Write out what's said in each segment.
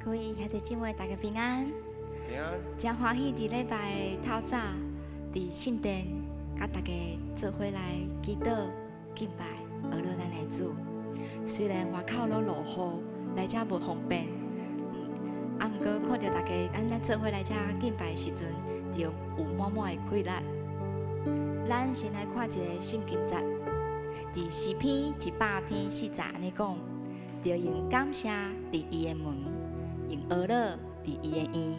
各位兄弟姊妹，大家平安。平安。真欢喜伫礼拜透早，伫圣殿，甲大家做伙来祈祷、敬拜，学了咱的主。虽然外口落雨，来遮无方便，啊，毋过看到大家咱做伙来遮敬拜的时阵，就有满满的快乐。咱先来看一个圣经节，伫诗篇140安尼讲，着用感谢伫伊的门，用俄勒伫伊的院，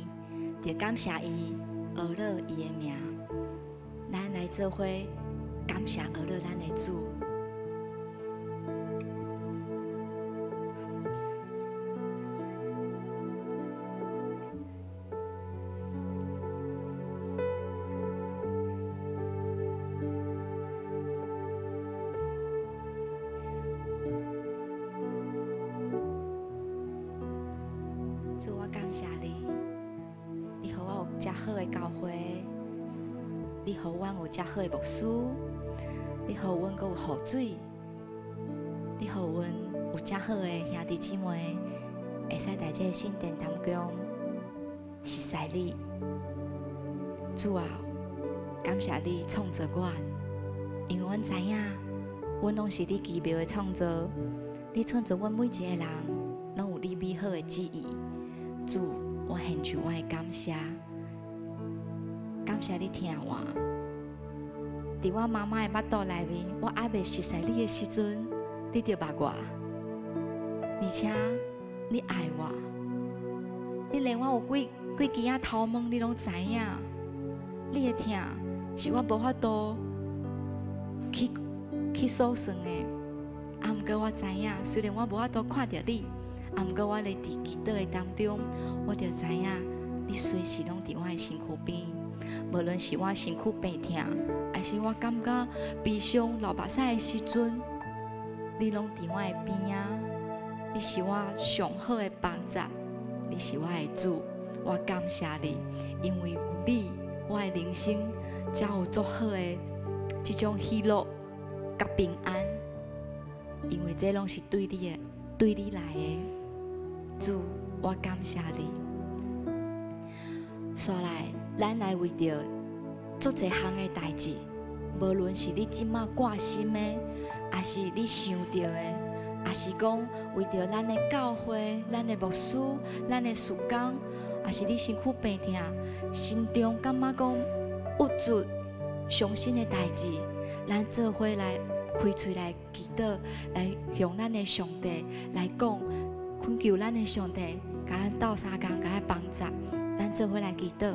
着感谢伊，俄勒伊的名。咱来做伙感谢俄勒咱的主。主，我感谢你，你予我有遮好的教会，你予阮有遮好的牧师，你予阮阁有雨水，你予阮有遮好的兄弟姊妹，会使在这个圣殿当中熟悉你。主啊，感谢你创造阮，因为阮知影，阮拢是你奇妙的创造，你创造阮每一个人，拢有你美好的旨意。主，我献上我的感谢，感谢你听我。伫我妈妈的腹肚内面，我还未熟悉你的时阵，你就捌我，而且你爱我，你连我有几支仔头毛，你拢知影。你的疼是我无法度去数算的。啊，毋过我知影，虽然我无法度看到你。啊，毋过我咧伫祈祷的当中，我就知影你随时拢伫我的身躯边。无论是我身躯病痛，还是我感觉悲伤流目屎的时阵，你拢伫我的边啊。你是我上好的帮助，你是我的主，我感谢你，因为有你，我的人生才有足好的这种喜乐甲平安。因为这拢是对你来的。主，我感谢你。所来，咱来为着做一项的代志，无论是你即马挂心的，还是你想到的，还是讲为着咱的教会、咱的牧师、咱的事工，还是你身躯病痛，心中感觉讲无助、伤心的代志，咱做伙来开嘴来祈祷，来向咱的上帝来讲。恳求咱的上帝，甲咱斗相共，甲咱帮助，咱做伙来祈祷。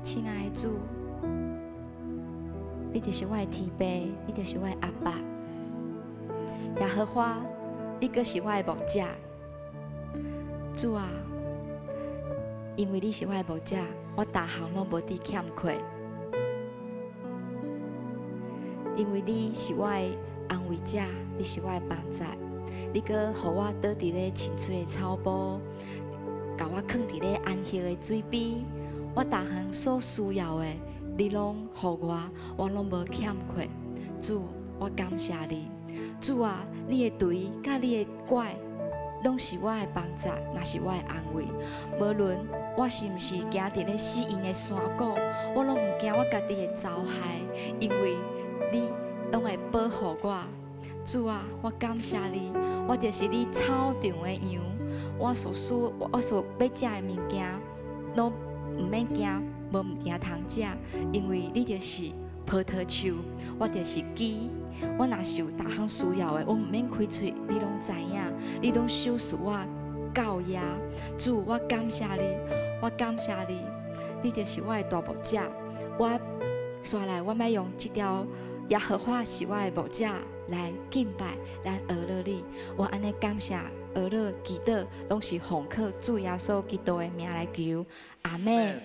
亲爱的主，你就是我的天父，你就是我的阿爸。耶和华，你阁是我的牧者。主啊，因为你是我的牧者，我逐项拢无伫欠缺。因为你是我的安慰者，你是我的帮助，你阁予我倒伫咧青翠的草坡，甲我放伫咧安息的水边。我逐项所需要的，你拢予我拢无欠缺。主，我感谢你。主啊，你的锤甲你的拐，拢是我的帮助，嘛是我的安慰。无论我是毋是行伫咧死荫的山谷，我拢毋惊我家己的遭害，因为你拢会保护我。主啊，我感谢你，我就是你草场的羊，我所要食的物件，拢毋免惊，无物件通食，因为你就是葡萄树，我就是基。我若是有大项需要的，我毋免开嘴，你拢知影，你拢守护我到野。主，我感谢你，我感谢你，你就是我的大牧者。我刷来，我要用这条耶和华是我的牧者来敬拜咱俄勒你。我安尼感谢俄勒祈祷，拢是奉靠主耶稣基督的名来求，阿门。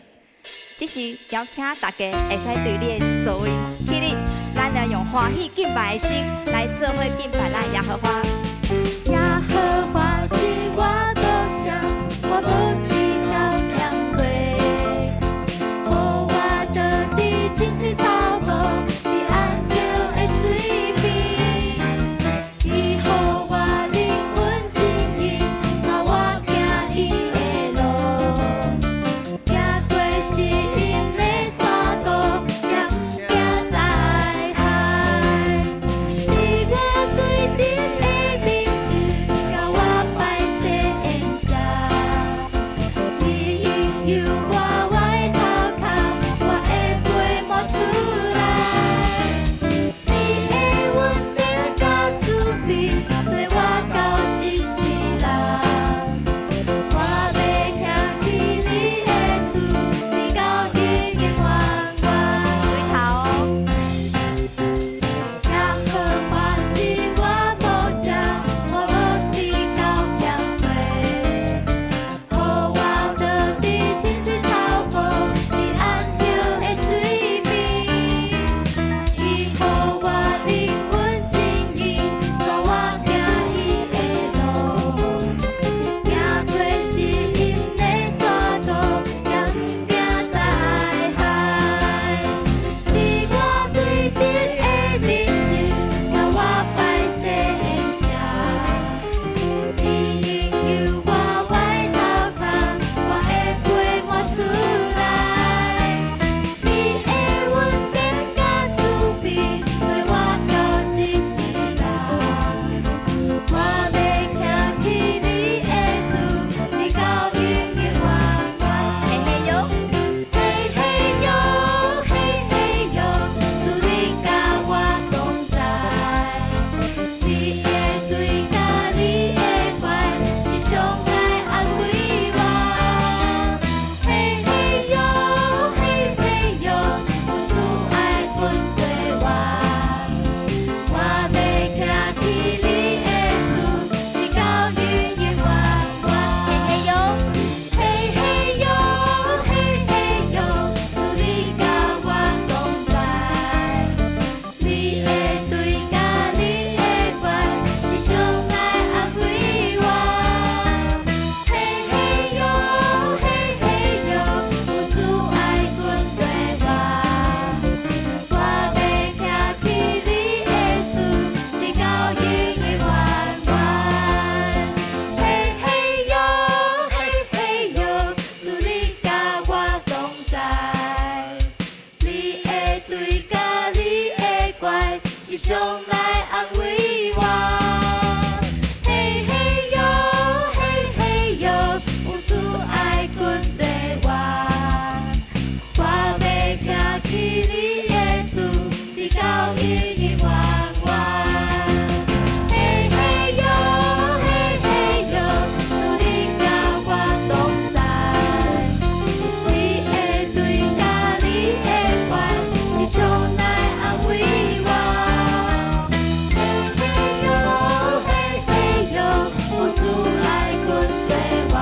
这是邀请大家会使对你的座位起立，咱要用欢喜敬拜的心来做伙敬拜咱耶和华。耶和华是我牧者，我无地到强过，予我得地青翠草木，伫安休的水边，伊予我灵魂真意，带我行伊的路，行过死荫的山道，也毋惊灾害。是我对阵的面前，甲我摆设宴席，你引诱我的头壳，我会飞冒出来。你的稳定甲慈悲，对我到一世人。我要行去你的厝，你到永永远远。对头哦。耶和华是我牧者，我无地到强过，予我得地青翠草木，伫安休的水边，伊予我灵魂真意，带我行伊的路，行过死荫的山道，也毋惊灾害。是我对阵的面前，甲我摆设宴席，你引诱我的头壳，我会飞冒出来。你的稳定甲慈悲，对我到一世人。我要行去你的厝，你到永永远远。嘿嘿哟，嘿嘿哟，嘿嘿哟，主你甲我同在，你的对甲你的怪，是上来安慰我。嘿嘿哟，嘿嘿哟，有主爱阮对我。我要行去你的厝，你到永永远远。嘿嘿哟，嘿嘿哟，嘿嘿哟，主你甲我同在，你的对甲你的怪，是上来安慰我。嘿嘿哟，嘿嘿哟，有主爱阮对我。我要行去你的厝，你到永永远远。嘿嘿哟，嘿嘿哟，主你甲我同在，你的对甲你的怪，是上来安慰我。嘿嘿哟，嘿嘿哟，有主爱阮对我。我要行去你的厝，你到永永远远。嘿嘿哟，嘿嘿哟，主你甲我同在，你的对甲你的怪，是上来安慰我。嘿嘿哟，嘿嘿哟，有主爱阮对我。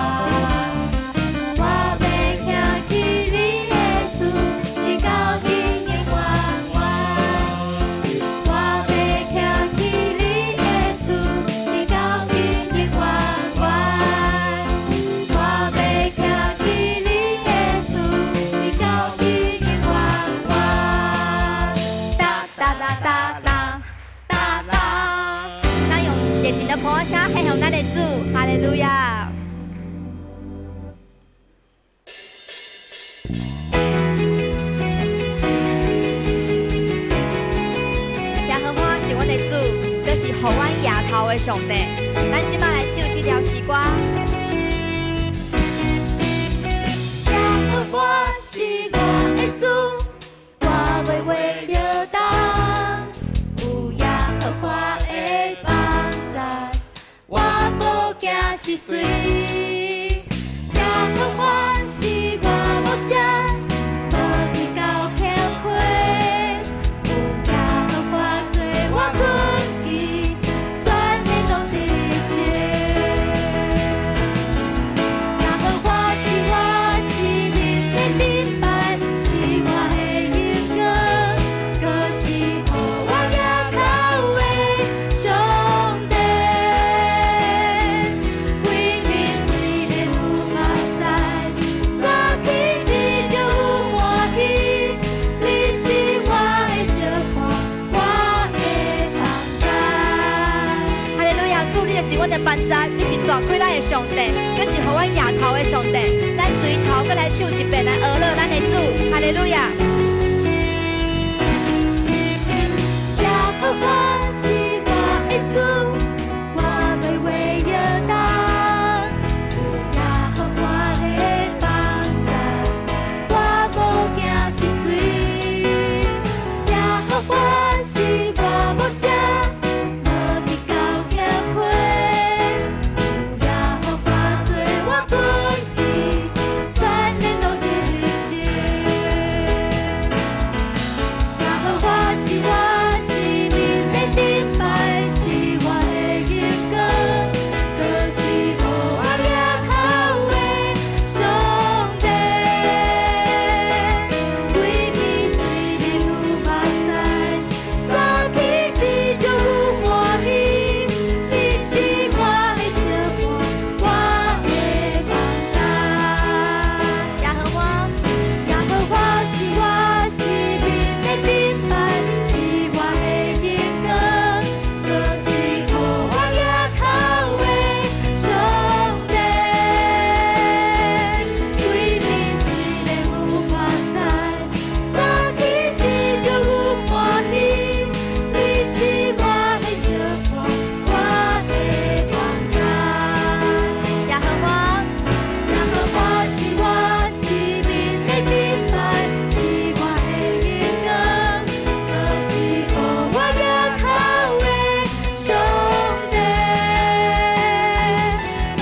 我要行去你的厝，你到永永远远。我要行去你的厝，你到永永远远。我要行去你的厝，你到永永远远。哒哒哒哒哒哒哒，咱用热情的捧声献向咱的主，哈利路亚。耶和华是阮的主，就是予阮夜头的上帝。咱即摆来唱这条诗歌。耶和华是我的主，我要为了是水，也好欢喜我无食，无去到欠亏，有也好化做我困去，全日拢伫些，也好欢喜我生命的顶摆，是我的荣光，可是予我也靠的上帝。规暝虽然有目屎，早起时就有欢喜。你是我的祝福，我的帮助。哈利路亚！主，你就是阮的帮助，你是大开咱的上帝，又是予阮抬头的上帝。咱随头搁来唱一遍来学乐咱的主。哈利路亚！也好欢喜我的主，我袂为摇动，也好我的帮助，我无惊是谁，也好欢喜我无食，无去到欠亏，也好化做我困去，全日拢伫些，也好欢喜我生命的顶摆，是我的荣光，可是予我也靠的上帝。规暝虽然有目屎，早起时就有欢喜。你是我的祝福，我的帮助。也好我是我生命的顶摆，是我的荣光，可是予我也靠的上帝。规暝虽然有目屎，早起时就有欢喜。你是我的祝福，我的帮助。也好我是我生命的顶摆，是我的荣光，可是予我也靠的上帝。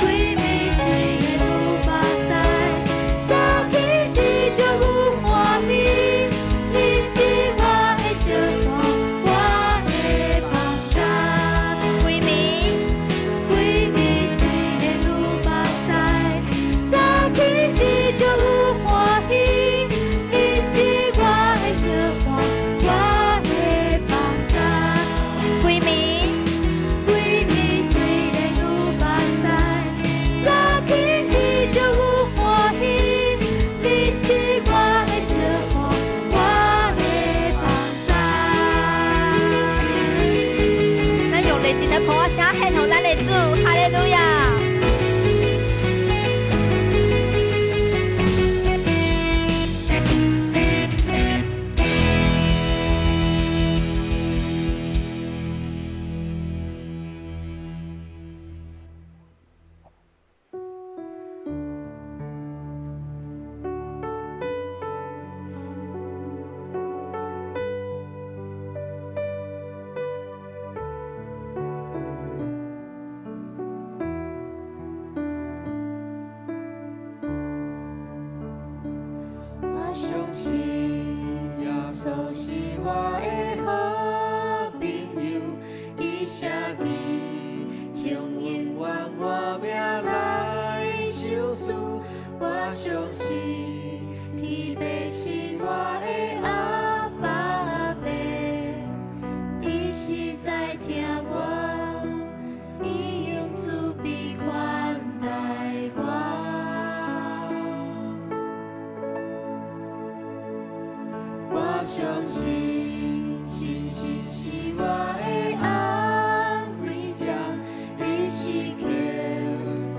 规暝虽然有目屎，早起时就有欢喜。你是我的祝福，我的帮助。规暝虽然有目屎，早起时就有欢喜。你是我的祝福，我的帮助。规暝虽然有目屎，早起时就有欢喜。你是我的祝福，我的帮助。咱用热情的捧声献给咱的主，哈利路亚！我相信耶稣是我的好朋友，伊舍己将永远我命来受死。我相信天父是我的阿爸爸，伊是在听我，伊用慈悲款待我。我相信，信心是我的安慰奖，你是靠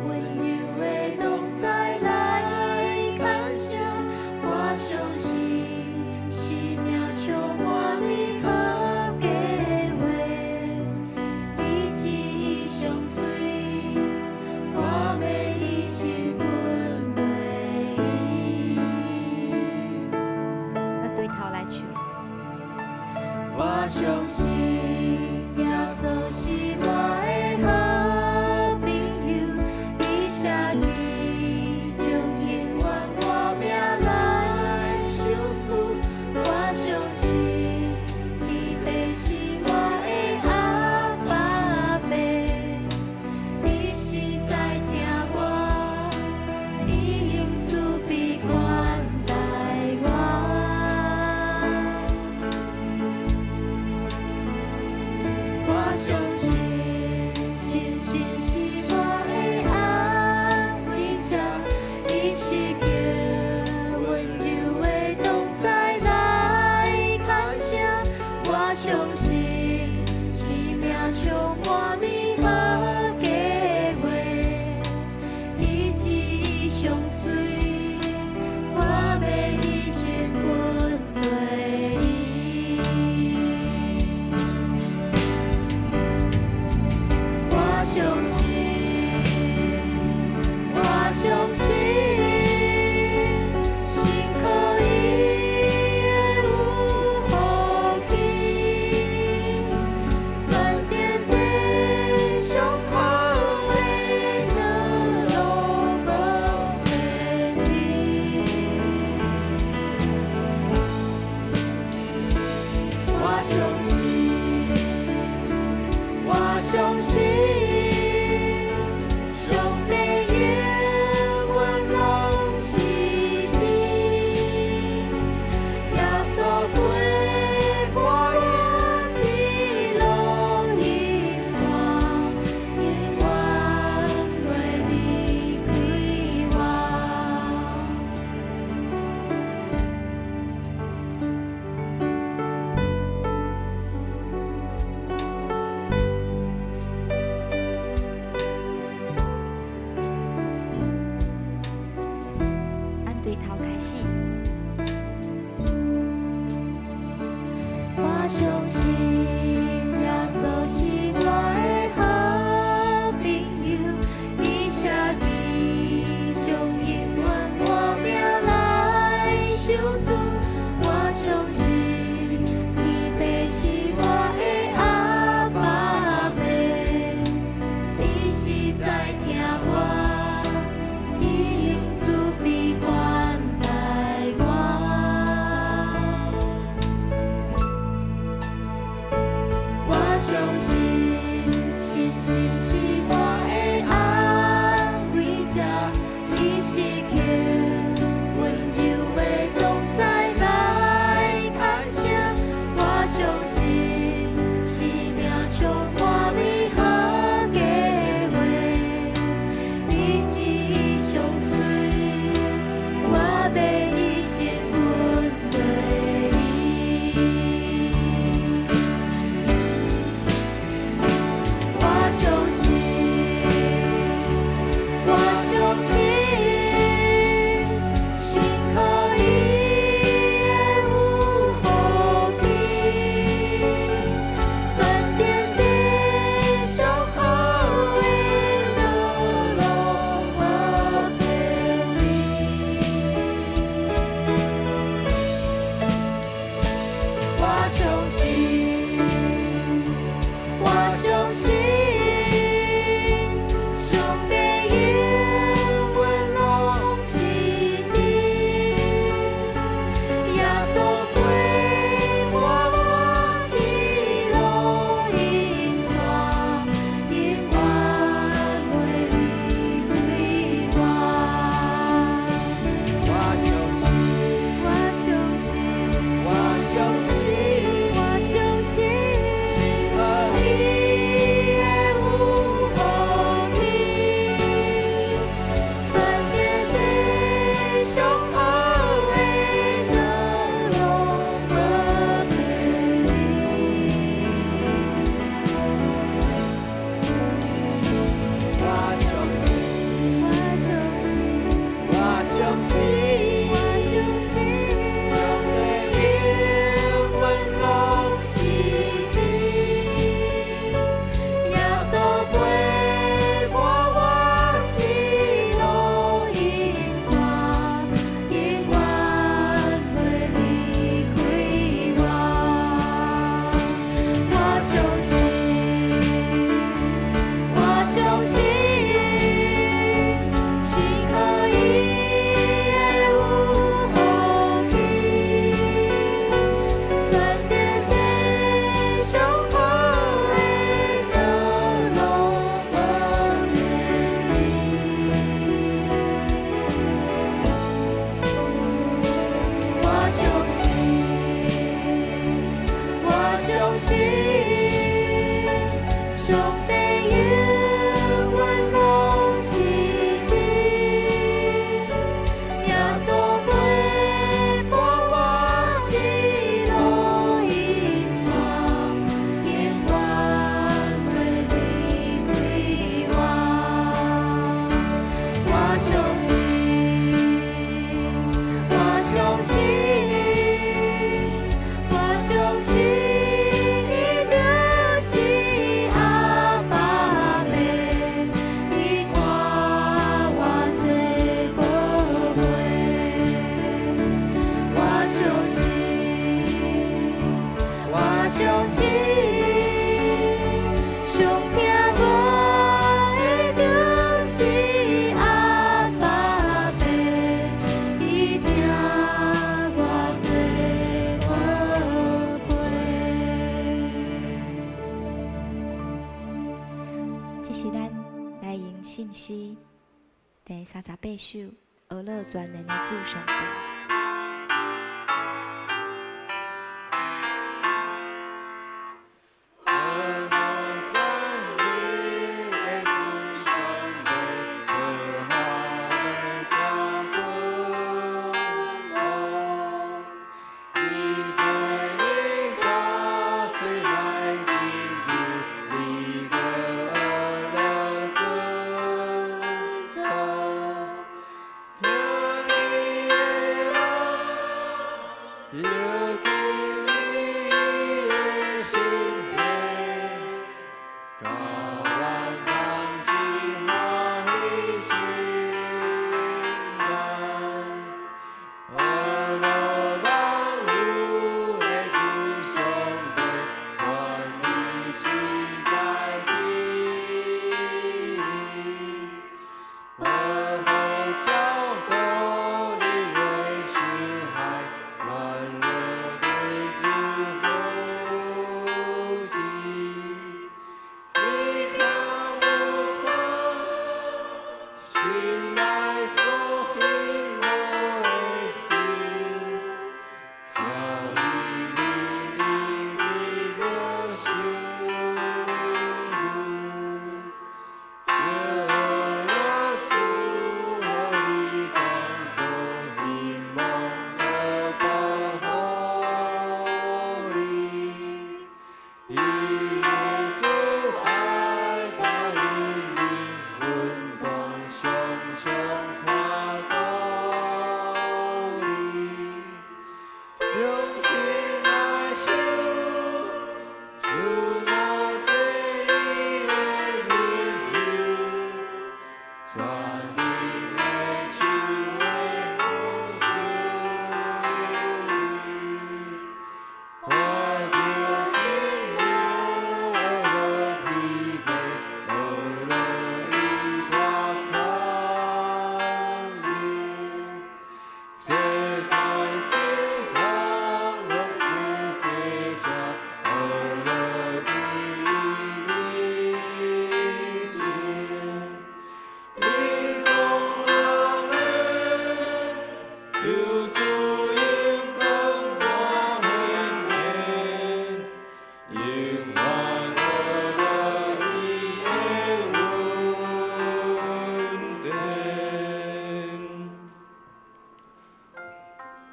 温柔的同在来感谢。我相信，生命充满你好计划，以及伊相随，我每一心滚对伊。咱对头来唱。我相信。第38首《俄勒全能的主上帝》。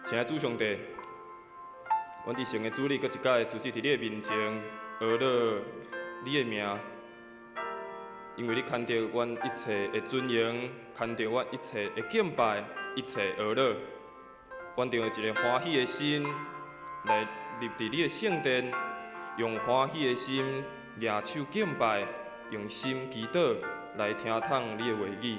亲爱的主上帝，阮伫神的主力，搁一摆主持伫你的面前，学了你的名，因为你看到阮一切的尊严，看到阮一切的敬拜，一切学了，阮着用一个欢喜的心来入伫你的圣殿，用欢喜的心举手敬拜，用心祈祷来听从你的话语。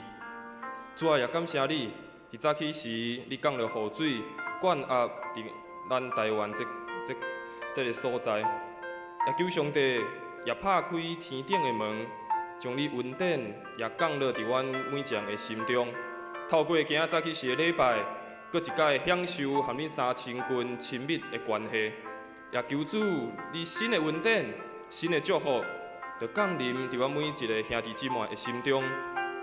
主啊，也感谢你，伫早起时你降了雨水。灌压伫咱台湾这个所在，也求上帝也拍开天顶的门，将你恩典也降落伫阮每一人的心中。透过今仔早起时的礼拜，搁一摆享受和恁三千军亲密的关系，也求主你新的恩典、新的祝福，就降临伫阮每一个兄弟姊妹的心中，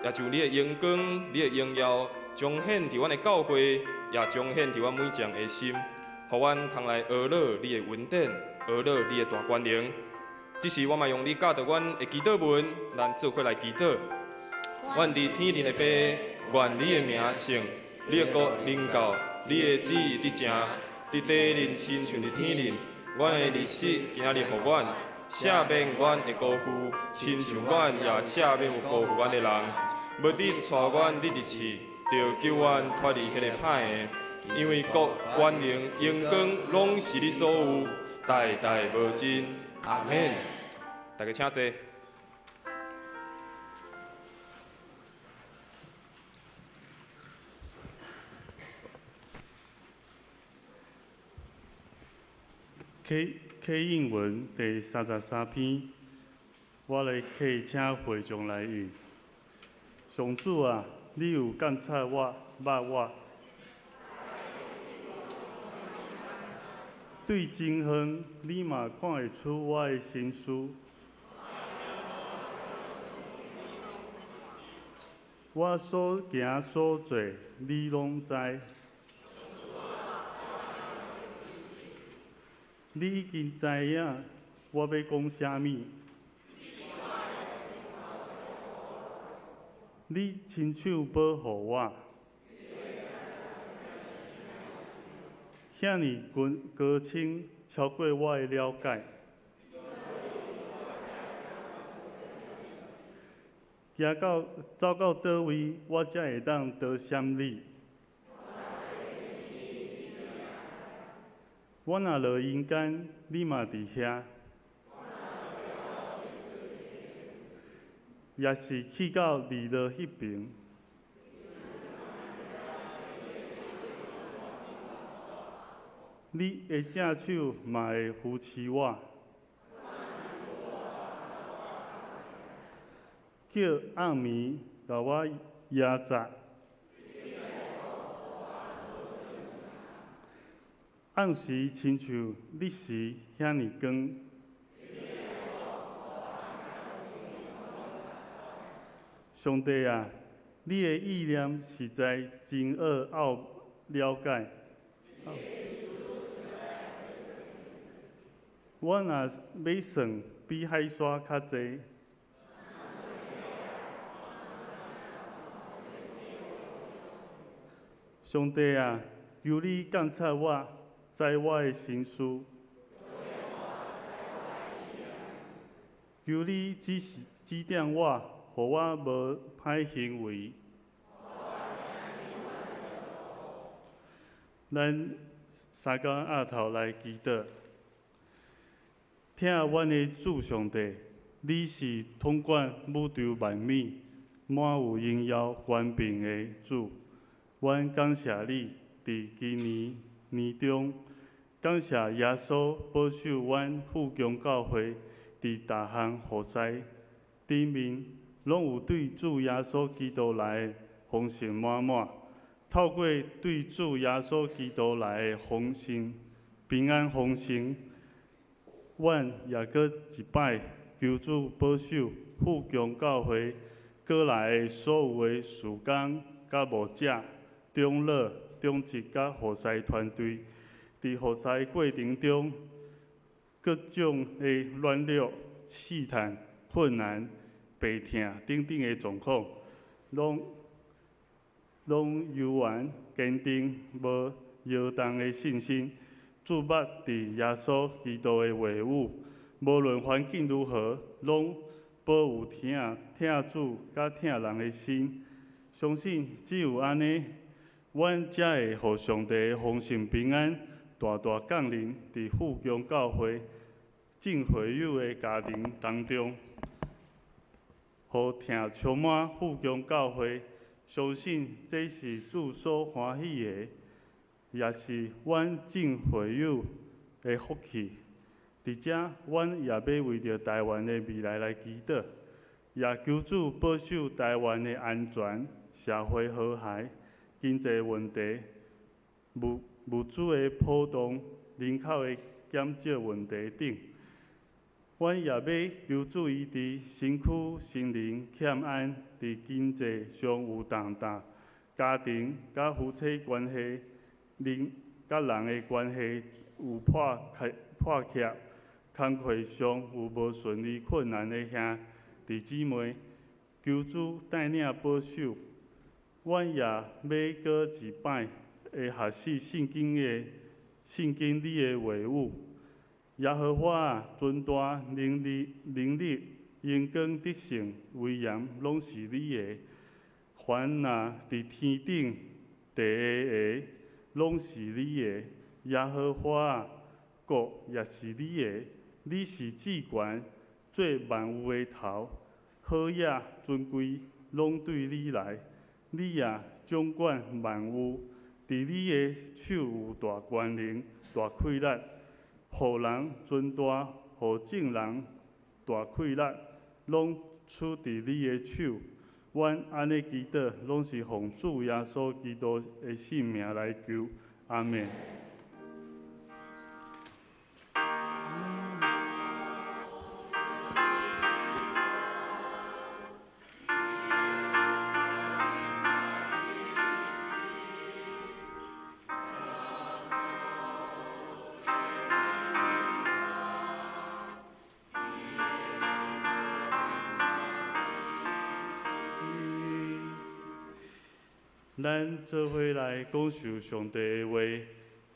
也就你的荣光、你的荣耀彰显伫阮的教会。也彰显伫阮每一人的心，互阮通来学了你的恩典，学了你的大权能。只是我嘛用你教导阮的祈祷文，咱做伙来祈祷。阮伫天灵的爸，愿你的名圣，你的国临到，你的旨意伫正，伫地灵亲像伫天灵。阮的日子今仔日互阮，赦免阮的辜负，亲像阮也赦免有辜负阮的人。无你带阮你入去，就救阮脱离迄个歹的。因为国、权能、荣光，拢是你所有，代代无尽。阿免。大家请坐。启应文第33篇，我来启请会众来应。上主啊，你有监察我、捌我，对真远，你嘛看会出我的心思。我所行所做，你拢知。你已经知影我要讲啥物。你亲手保护我，遐尼高深，超过我的了解。走到倒位，我才会当得闪你。我若落阴间，你嘛伫遐；也是去到离落迄边，你的正手嘛会扶持我，叫暗暝甲我压榨。暗时亲像日时遐尼光，上帝啊，你的意念实在真奥了解。我若要算，比海沙较济。上帝啊，求你监察我。知我的心思，求你指点我，互我无歹行为。咱三更鸭头来祈祷，听阮的主上帝，你是统管宇宙万物、满有荣耀权柄的主，阮感谢你，伫今年中。感谢耶稣保守阮富强教会，伫大项服侍顶面，拢有对主耶稣基督来的丰盛满满。透过对主耶稣基督来的丰盛、平安丰盛，阮也搁一摆求主保守富强教会过来的所有的事工、甲牧者、长老、中职甲服侍团队。伫服侍过程中，各种的软弱、试探、困难、病痛等等的状况，拢悠然坚定、无摇动的信心，注目伫耶稣基督的话语，无论环境如何，拢保有听主甲听人的心。相信只有安尼，阮才会互上帝的丰盛平安。大大降临伫富强教会正会友的家庭当中，互听充满富强教会，相信这是主所欢喜的，也是阮正会友的福气。伫遮，阮也要为着台湾的未来来祈祷，也求主保守台湾的安全、社会和谐、经济问题、物资的波动、人口的减少问题等，阮也要求注意伫身躯、心灵欠安，伫经济上有重担，家庭甲夫妻关系、人甲人的关系有破缺，工课上有无顺利困难的兄弟姊妹，求主带领保守。阮也要过一摆，会学习圣经里的话语。耶和华啊，尊大能力、荣光得胜、威严，拢是你的。凡那伫天顶、地下的，拢是你的。耶和华啊，国也是你的。你是至权，做万有的头，好野尊贵，拢对你来。你也掌管万物，伫你的手有大权能、大气力，互人尊大，互众人大气力，拢出伫你的手。阮安尼祈祷，拢是奉主耶稣基督的圣名来求，阿门。咱做伙来讲述上帝的话。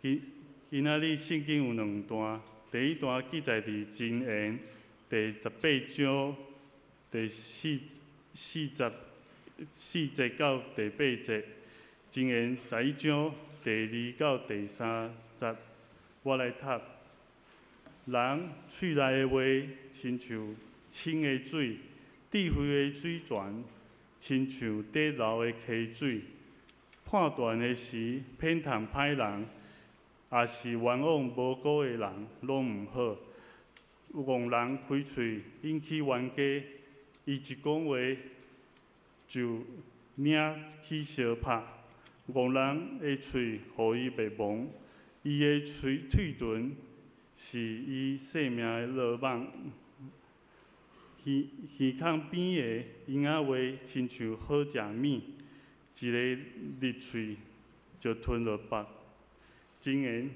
今仔日圣经有两段，第一段记载伫箴言第18章第4节到第8节，箴言11章第2到第3节。我来读：人喙内的话，亲像清的水；智慧的水泉，亲像底流的溪水。判断的时，偏袒歹人，也是冤枉无辜的人，拢毋好。戆人开喙引起冤家，伊一讲话就领起相拍。戆人的喙，互伊灭亡；伊的嘴唇是伊性命的落网。耳孔边的婴仔话，亲像好食米。一个入喙就吞落腹。箴言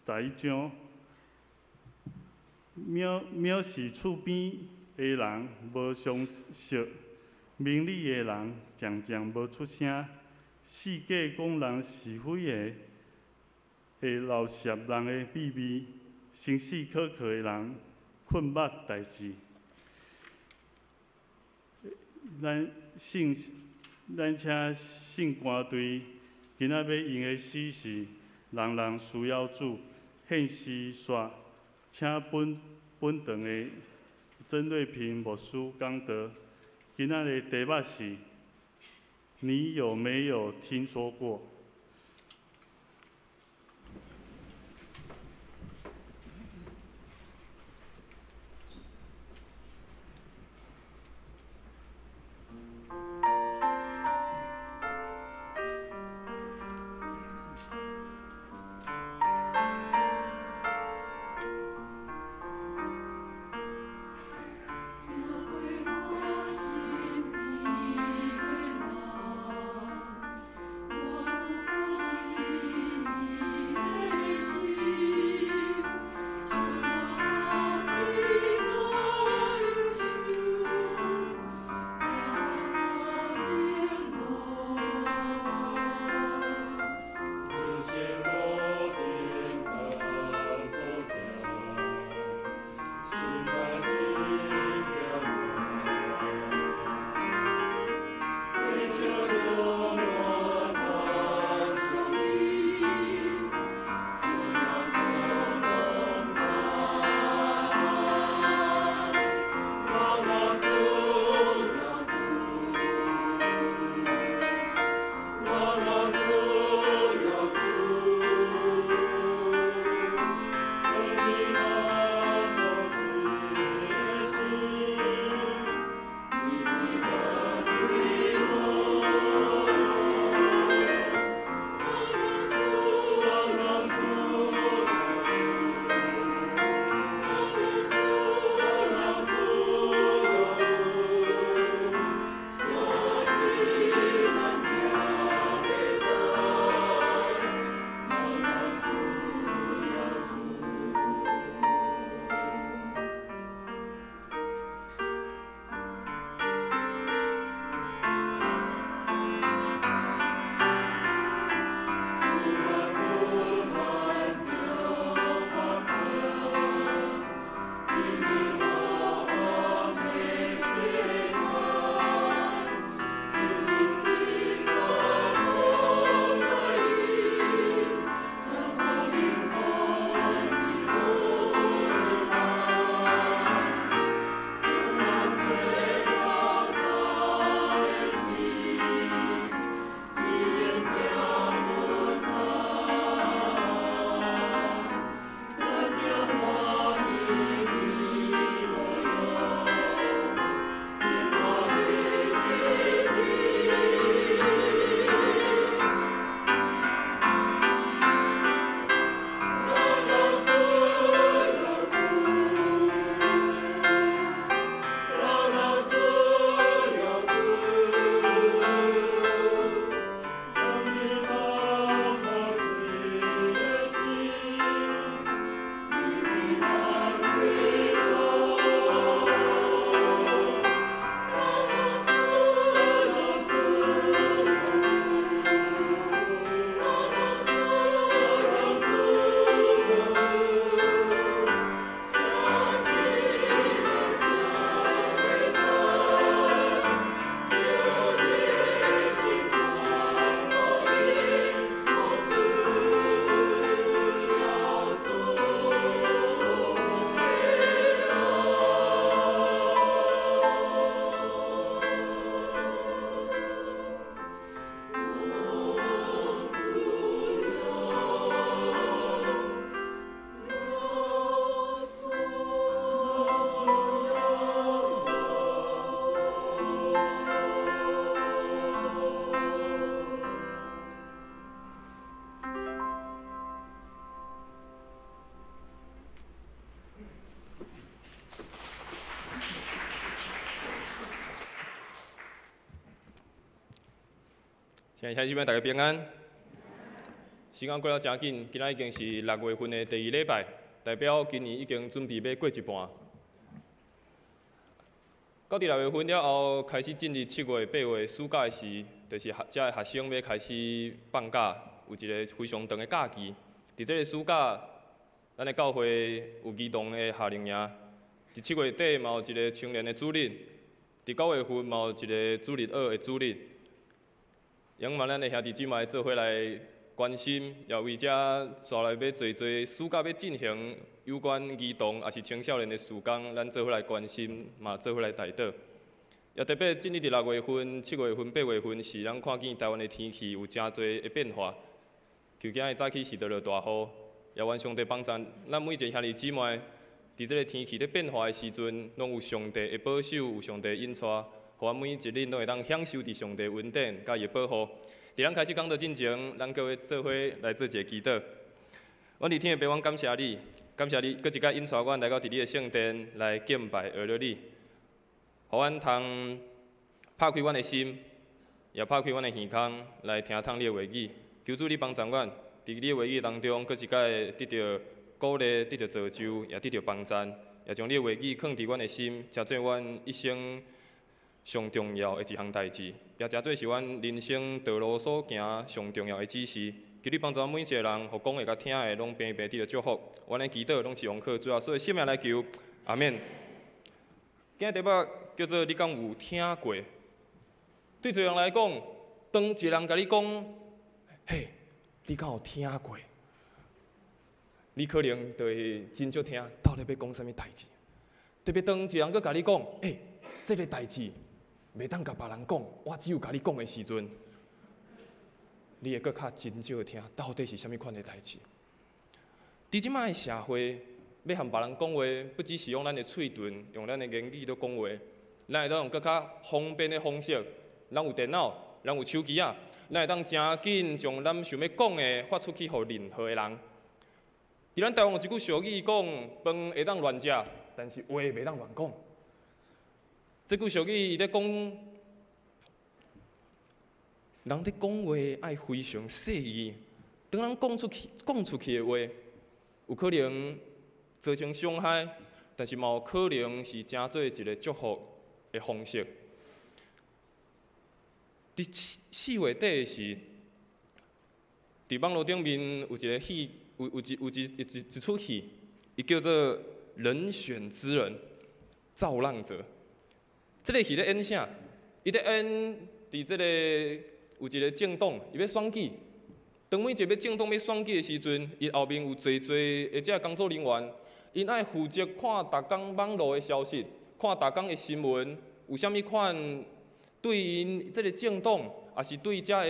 11章，藐视厝边的人无相识，明理的人静静无出声。世界讲人是非的，会漏摄人的秘密。生死可靠的人困捌代志。咱请信歌队今仔要用的诗是人人需要主，献诗说，请本堂的曾瑞平牧师讲道。今仔的题目是：你有没有听说过？我现在乡亲们大家平安。时间过了真紧，今仔已经是6月份的第2礼拜，代表今年已经准备要过一半。到第6月份了后，开始进入7月、8月暑假的时，就是遮的学生要开始放假，有一个非常长的假期。伫这个暑假，咱的教会有儿童的夏令营，伫7月底嘛有一个青年的主日，伫9月份嘛有一个主日学的主日。仰望咱的兄弟姊妹做伙来关心，也为遮刷来要做暑假要进行有关儿童也是青少年的事工，咱做伙来关心，嘛做伙来带导。也特别进入伫6月份、7月份、8月份是咱看见台湾的天气有真侪的变化。就今日早起是落大雨，也愿上帝帮助咱每一个兄弟姊妹，伫这个天气咧变化的时阵，拢有上帝的保守，有上帝的引带。互阮每一日拢会当享受伫上帝恩典甲伊保护。伫咱开始讲道之前，咱各位做伙来做一个祈祷。阮伫天的爸，阮感谢你，感谢你，搁一摆引带阮来到伫你的圣殿来敬拜学了你，互阮通拍开阮的心，也拍开阮的耳孔来听你的话语。求主你帮助阮，伫你的话语当中，搁一摆得到鼓励，得到造就，也得到帮助，也将你的话语放伫阮的心，成做阮一生上重要的一项代志，也诚做是阮人生道路所行上重要的指示。求你帮助每一个人，互讲的甲听的，拢平平地着祝福。阮的祈祷拢是用靠主啊，所以性命来求，阿免。今日题目叫做你敢有听过？对一人来讲，当一个人甲你讲，嘿，你敢有听过？你可能就会真少听，到底要讲啥物代志？特别当一个人佮甲你讲，这个代志。袂当甲别人讲，我只有甲你讲的时阵，你会搁较真少听，到底是啥物款的代志？伫即摆的社会，要和别人讲话，不只是用咱的喙唇，用咱的言语在讲话，咱会当用搁较方便的方式。咱有电脑，咱有手机啊，咱会当真紧将咱想要讲的发出去，互任何的人。伫咱台湾有一句俗语讲，饭会当乱食，但是话袂当乱讲。这句俗语伊咧讲，人咧讲话爱非常细意。当人讲出去的话，有可能造成伤害，但是嘛有可能是真做一个祝福的方式。伫4月底时，伫网络顶面有一个戏，有一出戏，伊叫做《人选之人》，造浪者。这个戏咧演啥？伊咧演伫这个有一个政党，伊要选举。当每一个要政党要选举的时阵，伊后面有侪的这工作人员，因爱负责看逐工网络的消息，看逐工的新闻，有啥物款对因这个政党，也是对这个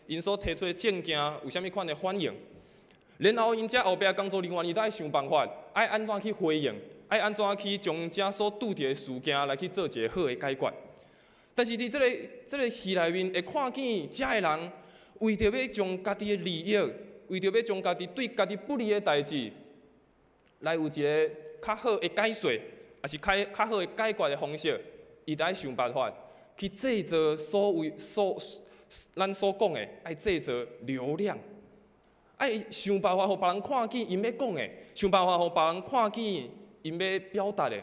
因所提出的政见有啥物款的反应。然后因这后壁的工作人员，伊都爱想办法，爱安怎去回应。爱安怎去将遮所拄着的事件来去做一个好的解决？但是伫这个戏内面，会看见遮个人为着要将家己的利益，为着要将家己对家己不利的代志，来有一个较好的解说，也是较好的解决的方式，伊就爱想办法去制造咱所讲的，爱制造流量，爱想办法互别人看见因要讲的，想办法互别人看见。因要表达的，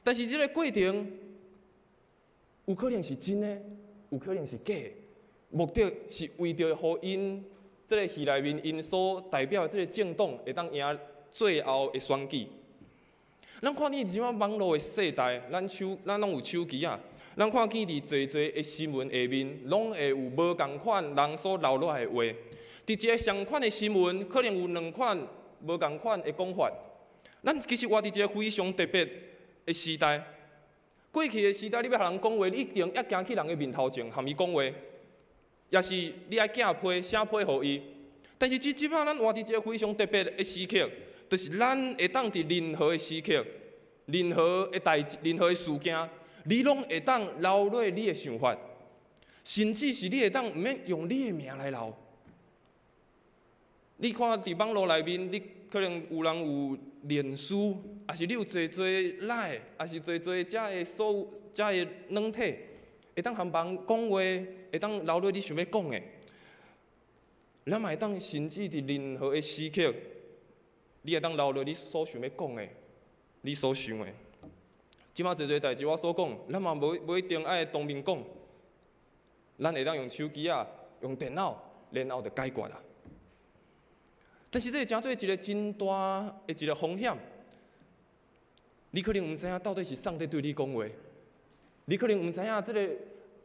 但是这个过程有可能是真的，有可能是假的。目的是为着互因这个戏内面因所代表的这个政党会当赢最后的选举。咱看见即摆网络的世代，咱拢有手机啊，咱看见伫侪的新闻下面，拢会有无共款人所留落来的话。伫一个相款的新闻，可能有2款无共款的讲法。咱其实活伫一个非常特别的时代。过去的时代，你要向人讲话，你一定要行去人的面头前，和伊讲话，也是你爱寄批、写批互伊。但是即摆咱活伫一个非常特别的时刻，就是咱会当伫任何的时刻、任何的代志、任何的事件，你拢会当留落你的想法，甚至是你会当毋免用你的名来留。你看伫网络内面，你可能有人有脸书，还是你有侪赖，还是侪遮的软体，会当和别人讲话，会当留落你想要讲的。咱嘛会当甚至伫任何的时刻，你会当留落你所想要讲的，你所想的。即马侪代志我所讲，咱嘛无一定爱当面讲，咱会当用手机啊，用电脑，然后就解决啦。但是这诚做一个真大的一个风险，你可能毋知影到底是上帝对你讲话，你可能毋知影这个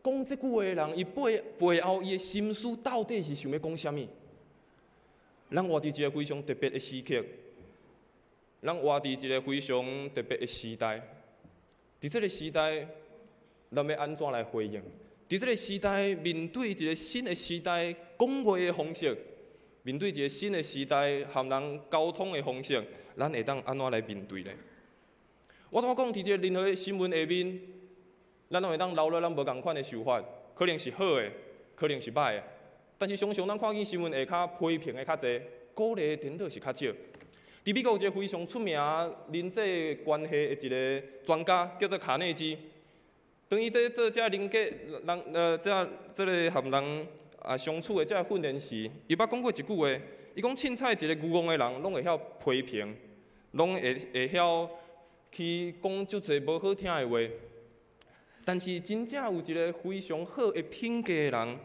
讲这句话的人，伊背后伊的心思到底是想要讲啥物。咱活伫一个非常特别的时刻，咱活伫一个非常特别的时代。伫这个时代，咱要安怎来回应？伫这个时代，面对一个新的时代讲话的方式，面对一个新的时代和人沟通的方式，咱会当安怎来面对呢？我讲伫一个任何的新闻下面，咱会当留落咱无共款的想法，可能是好的，可能是歹的。但是常常咱看见新闻下较批评的较侪，鼓励的颠倒是较少。伫美国有一个非常出名人际关系的一个专家，叫做卡内基。当伊在做这人这个和人相处的这训练时，伊捌讲过一句话，伊讲凊彩一个愚戆的人，拢会晓批评，拢会晓去讲足侪无好听的话。但是真正有一个非常好的品格的人，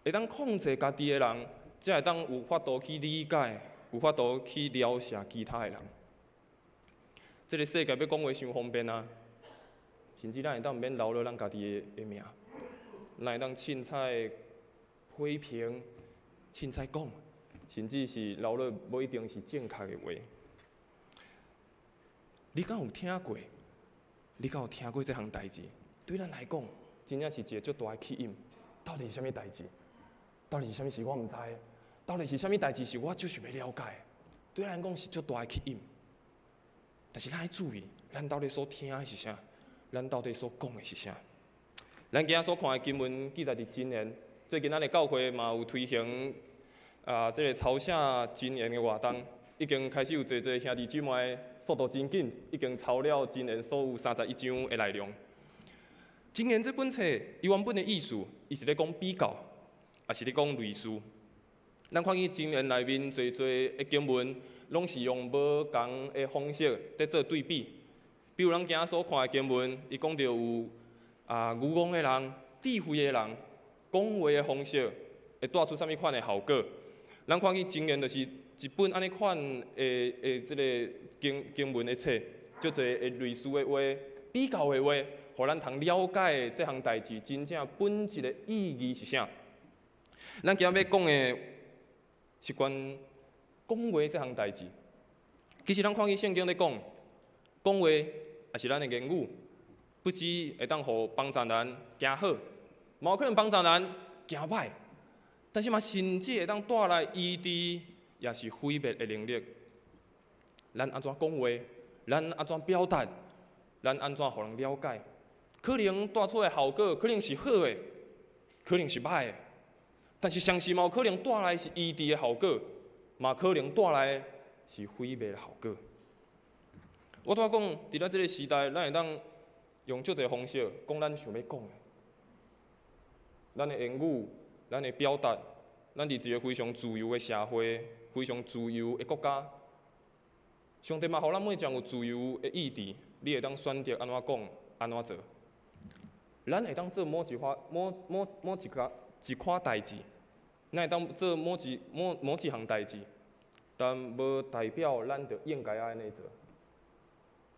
会当控制家己的人，才会当有法度去理解。有法度去了解其他的人。这个世界要讲话伤方便啊，甚至咱会当毋免留落咱家己的命，咱会当凊彩批评、凊彩讲，甚至是留落无一定是正确的话。你敢有听过？你敢有听过这项代志？对咱来讲，真正是一个足大的起因。到底是啥物代志？到底是啥物事我毋知？到底是啥物代志是我最想要了解的？对咱讲是足大的吸引，但是咱要注意，咱到底所听的是啥？咱到底所讲的是啥？咱今仔所看的经文记载伫箴言，最近咱的教会嘛有推行这个抄写箴言的活动，已经开始有侪兄弟姊妹速度真紧，已经抄了箴言所有31章的内容。箴言这本册，伊原本的意思，伊是咧讲比较，也是咧讲类似。咱看见箴言内面侪的经文，拢是用无同的方式在做对比。比如咱今仔所看的经文，伊讲到有愚戆的人、智慧的人，讲话的方式会带出啥物款的效果。咱看见箴言就是一本安尼款的这个经文的册，足侪的类似的话、比较的话，互咱通了解这项代志真正本质的意义是啥。咱今仔要讲的。是关讲话这项代志，其实咱看见圣经咧讲话也是咱的言语，不只会当互帮助人行好，嘛有可能帮助人行歹，但是嘛甚至会当带来医治，也是毁灭的能力。咱安怎讲话，咱安怎表达，咱安怎互人了解，可能带出的效果可能是好的，可能是歹的。但是相信嘛有可能带来是医治的效果，嘛可能带来是毁灭的效果。我拄仔讲，伫咱这个时代，咱会当用足侪方式讲咱想要讲的，咱的言语、咱的表达，咱伫一个非常自由的社会、非常自由的国家。上帝嘛，互咱每一项有自由的意志，你会当选择安怎讲、安怎做。咱会当做某一款代志，咱会当做某一项代志，但无代表咱就应该安尼做。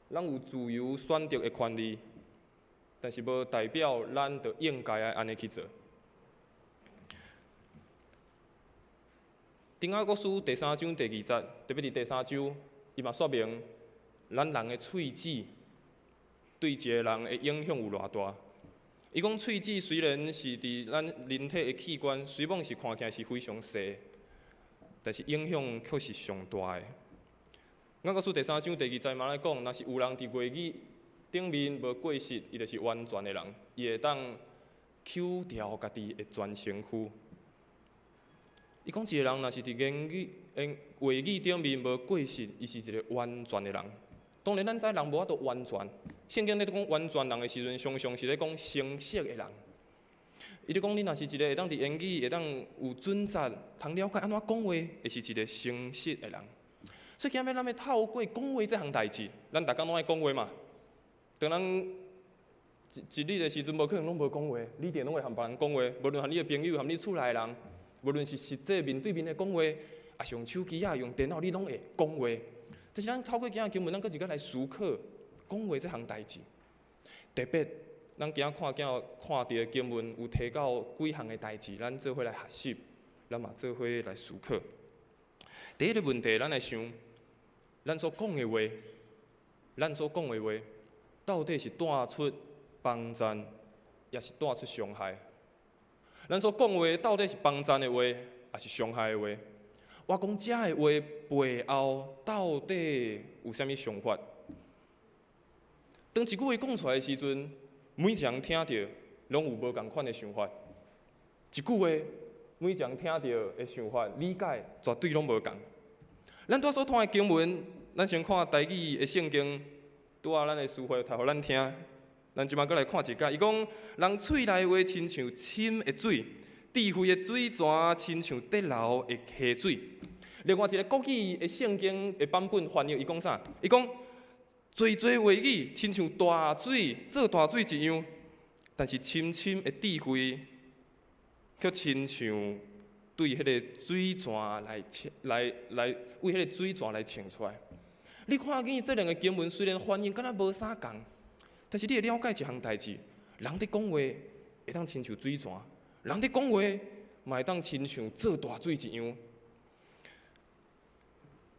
咱有自由选择的权利，但是无代表咱就应该安尼去做。丁雅各书第3章第2节，特别伫第3章，伊嘛说明咱人的喙齿对一个人的影响有偌大。伊讲喙齿虽然是伫咱人体的器官，虽然是看起来是非常细，但是影响却是上大的。雅各书第3章第2节嘛来讲，若是有人伫话语顶面无过失，伊就是完全的人，伊会当抽掉家己的全身躯。伊讲一个人若是伫话语顶面无过失，伊是一个完全的人。当然，咱知人无法度完全。圣经咧讲完全人的时阵，常常是咧讲成熟的人。伊咧讲，你若是一个会当伫言语会当有准则，通了解安怎讲话，会是一个诚实的人。所以今日咱要透过讲话这项代志，咱逐工拢爱讲话嘛。当咱一日的时阵，无可能拢无讲话，你一定拢会和别人讲话，无论和你的朋友、和你厝内的人，无论是实际面对面的讲话，也是用手机啊、用电脑，你拢会讲话。但是咱透过今日经文，咱搁一个来思考讲话这项代志。特别，咱今日看到的经文有提到几项的代志，咱做伙来学习，咱嘛做伙来思考。第一个问题，咱来想，咱所讲的话，到底是带出帮赞，也是带出伤害？咱所讲的话，到底是帮赞的话，还是伤害的话？我讲这的话背后到底有啥物想法？当一句话讲出来的时阵，每一个人听到拢有无共款的想法。一句话，每一个人听到的想法、理解绝对拢无共。咱拄所看的经文，咱先看台语的圣经，拄咱的词汇读互咱听。咱即摆搁来看一解，伊讲人喙内话亲像深的水，智慧的水泉亲像滴流的溪水。另外一个国语的圣经的版本翻译，伊讲啥？伊讲最话语亲像大水，做大水一样，但是深深的智慧，却亲像对迄个水泉来为迄个水泉来冲出来。你看见这两个经文虽然翻译敢若无啥共，但是你会了解一项代志：人伫讲话会当亲像水泉，人伫讲话嘛会当亲像做大水一样。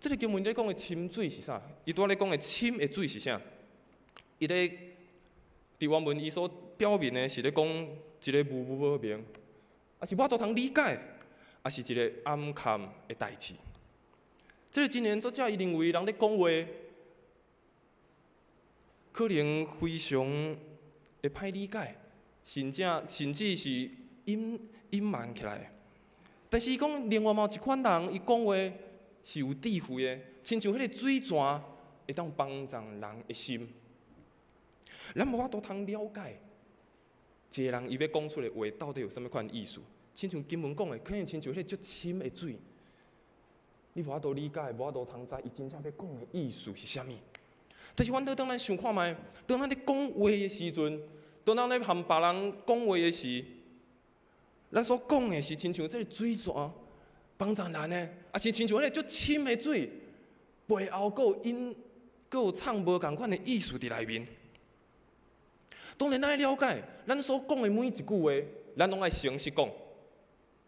这个经文在讲的深水是啥？伊拄仔咧讲的深的水是啥？伊咧伫原文伊所表明的是咧讲一个无明，啊是我都通理解，啊是一个暗含的代志。这个真言作者伊认为人咧讲话，可能非常会歹理解，甚至是隐瞒起来。但是伊讲另外嘛有一款人，伊讲话是有智慧的，亲像迄个水泉会当帮助人的心。咱无法度通了解一个人伊要讲出的话到底有啥物款意思，亲像经文讲的，可能亲像迄个足深的水，你无法度理解，无法度通知伊真正要讲的意思是啥物。但是，反倒当咱想看觅，当咱咧讲话的时阵，当咱咧和别人讲话的时，咱所讲的是亲像这个水泉帮助人的，也是亲像迄个足深的水，背后佫有藏无共款的意思伫内面。当然，咱要了解，咱所讲的每一句话，咱拢爱诚实讲。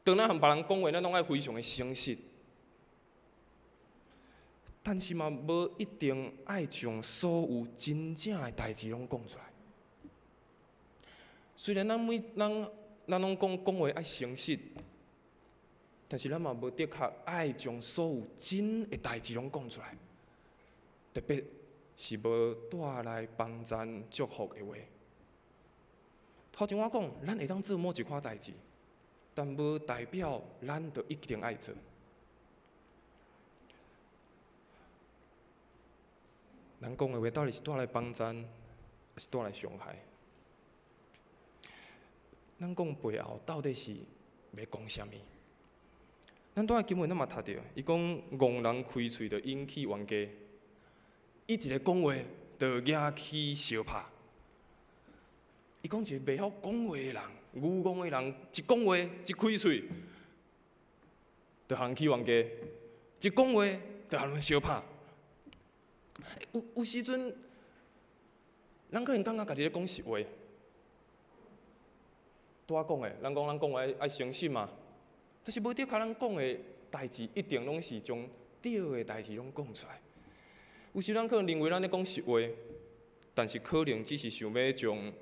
当咱和别人讲话，咱拢爱非常的诚实。但是嘛，无一定爱将所有真正的代志拢讲出来。虽然咱拢讲话爱诚实，但是咱嘛无的确爱将所有真的代志拢讲出来。特别是无带来帮赞祝福的话。头前我讲，咱会当做某一款代志，但无代表咱就一定爱做。咱讲的话到底是带来帮赞，还是带来伤害？咱讲背后到底是要讲啥物？咱拄仔经文咱嘛读到，伊讲戆人开喙就引起冤家，伊一个讲话就惹起相拍。伊讲一个袂晓讲话的人，愚戆的人，一讲话一开喙，就行起冤家；一讲话就互人相拍。有时阵，咱可能感觉家己咧讲实话。拄仔讲的，咱讲话爱诚实嘛，但是无的确咱讲的代志一定拢是将对的代志拢讲出来。有时咱可能认为咱咧讲实话，但是可能只是想要将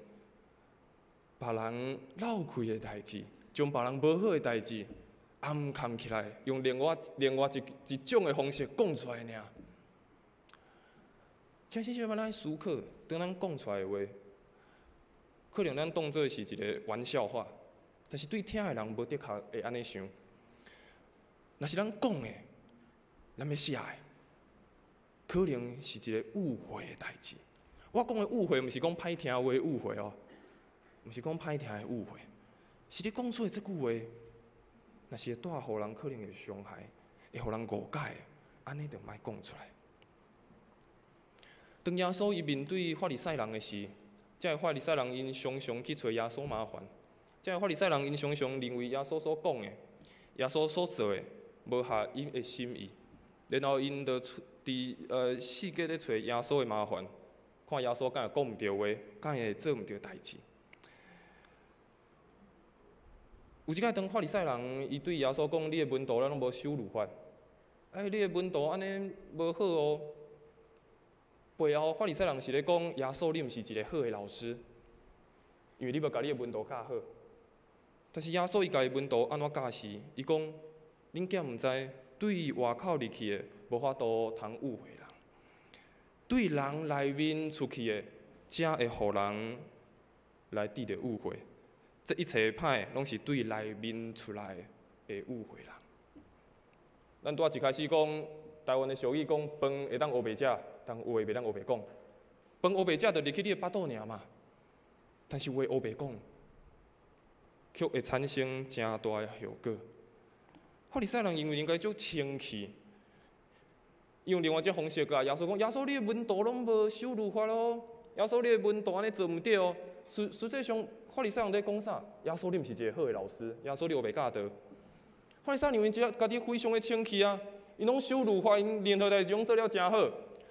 别人漏开的代志，将别人无好的代志暗藏起来，用另外一种的方式讲出来尔。真是咱思考，当咱讲出来的话，可能咱当作是一个玩笑话，但是对听的人无的确会安尼想。若是咱讲的，咱要写的，可能是一个误会的代志。我讲的误会，毋是讲歹听话的误会哦，毋是讲歹听的误会，是你讲出的这句话，若是会带互人可能会伤害，会互人误解，安尼就莫讲出来。当耶稣伊面对法利赛人的时，这个法利赛人因常常去找耶稣麻烦，这个法利赛人因常常认为耶稣所讲的、耶稣所做的无合因的心意，然后因就世界咧找耶稣的麻烦，看耶稣敢会讲毋对话，敢会做毋对代志。有一摆，当法利赛人伊对耶稣讲：“你的门徒咱拢无守律法，你的门徒安尼无好哦。”背后法利赛人是咧讲耶稣，你毋是一个好的老师，因为你无甲你的门徒教好。但是耶稣伊家的门徒安怎教示？伊讲：恁囝毋知对外口入去的无法度通误会人，对人内面出去的，才会互人来得到误会。这一切歹，拢是对内面出来的误会人。咱拄仔一开始讲，台湾的俗语讲，饭会当黑白食，但话袂当黑白讲。饭黑白食，就入去你的腹肚尔嘛。但是话黑白讲，却会产生真大的后果。法利赛人因为应该足生气，用另外一种方式甲耶稣讲：耶稣，你的门徒拢无守律法咯。耶稣，你的门徒安尼做毋对哦。实际上，法利赛人在讲啥？耶稣，你毋是一个好的老师。耶稣，你学袂教导。法利赛人因家己非常的生气啊，因拢守律法，因任何代志拢做了真好。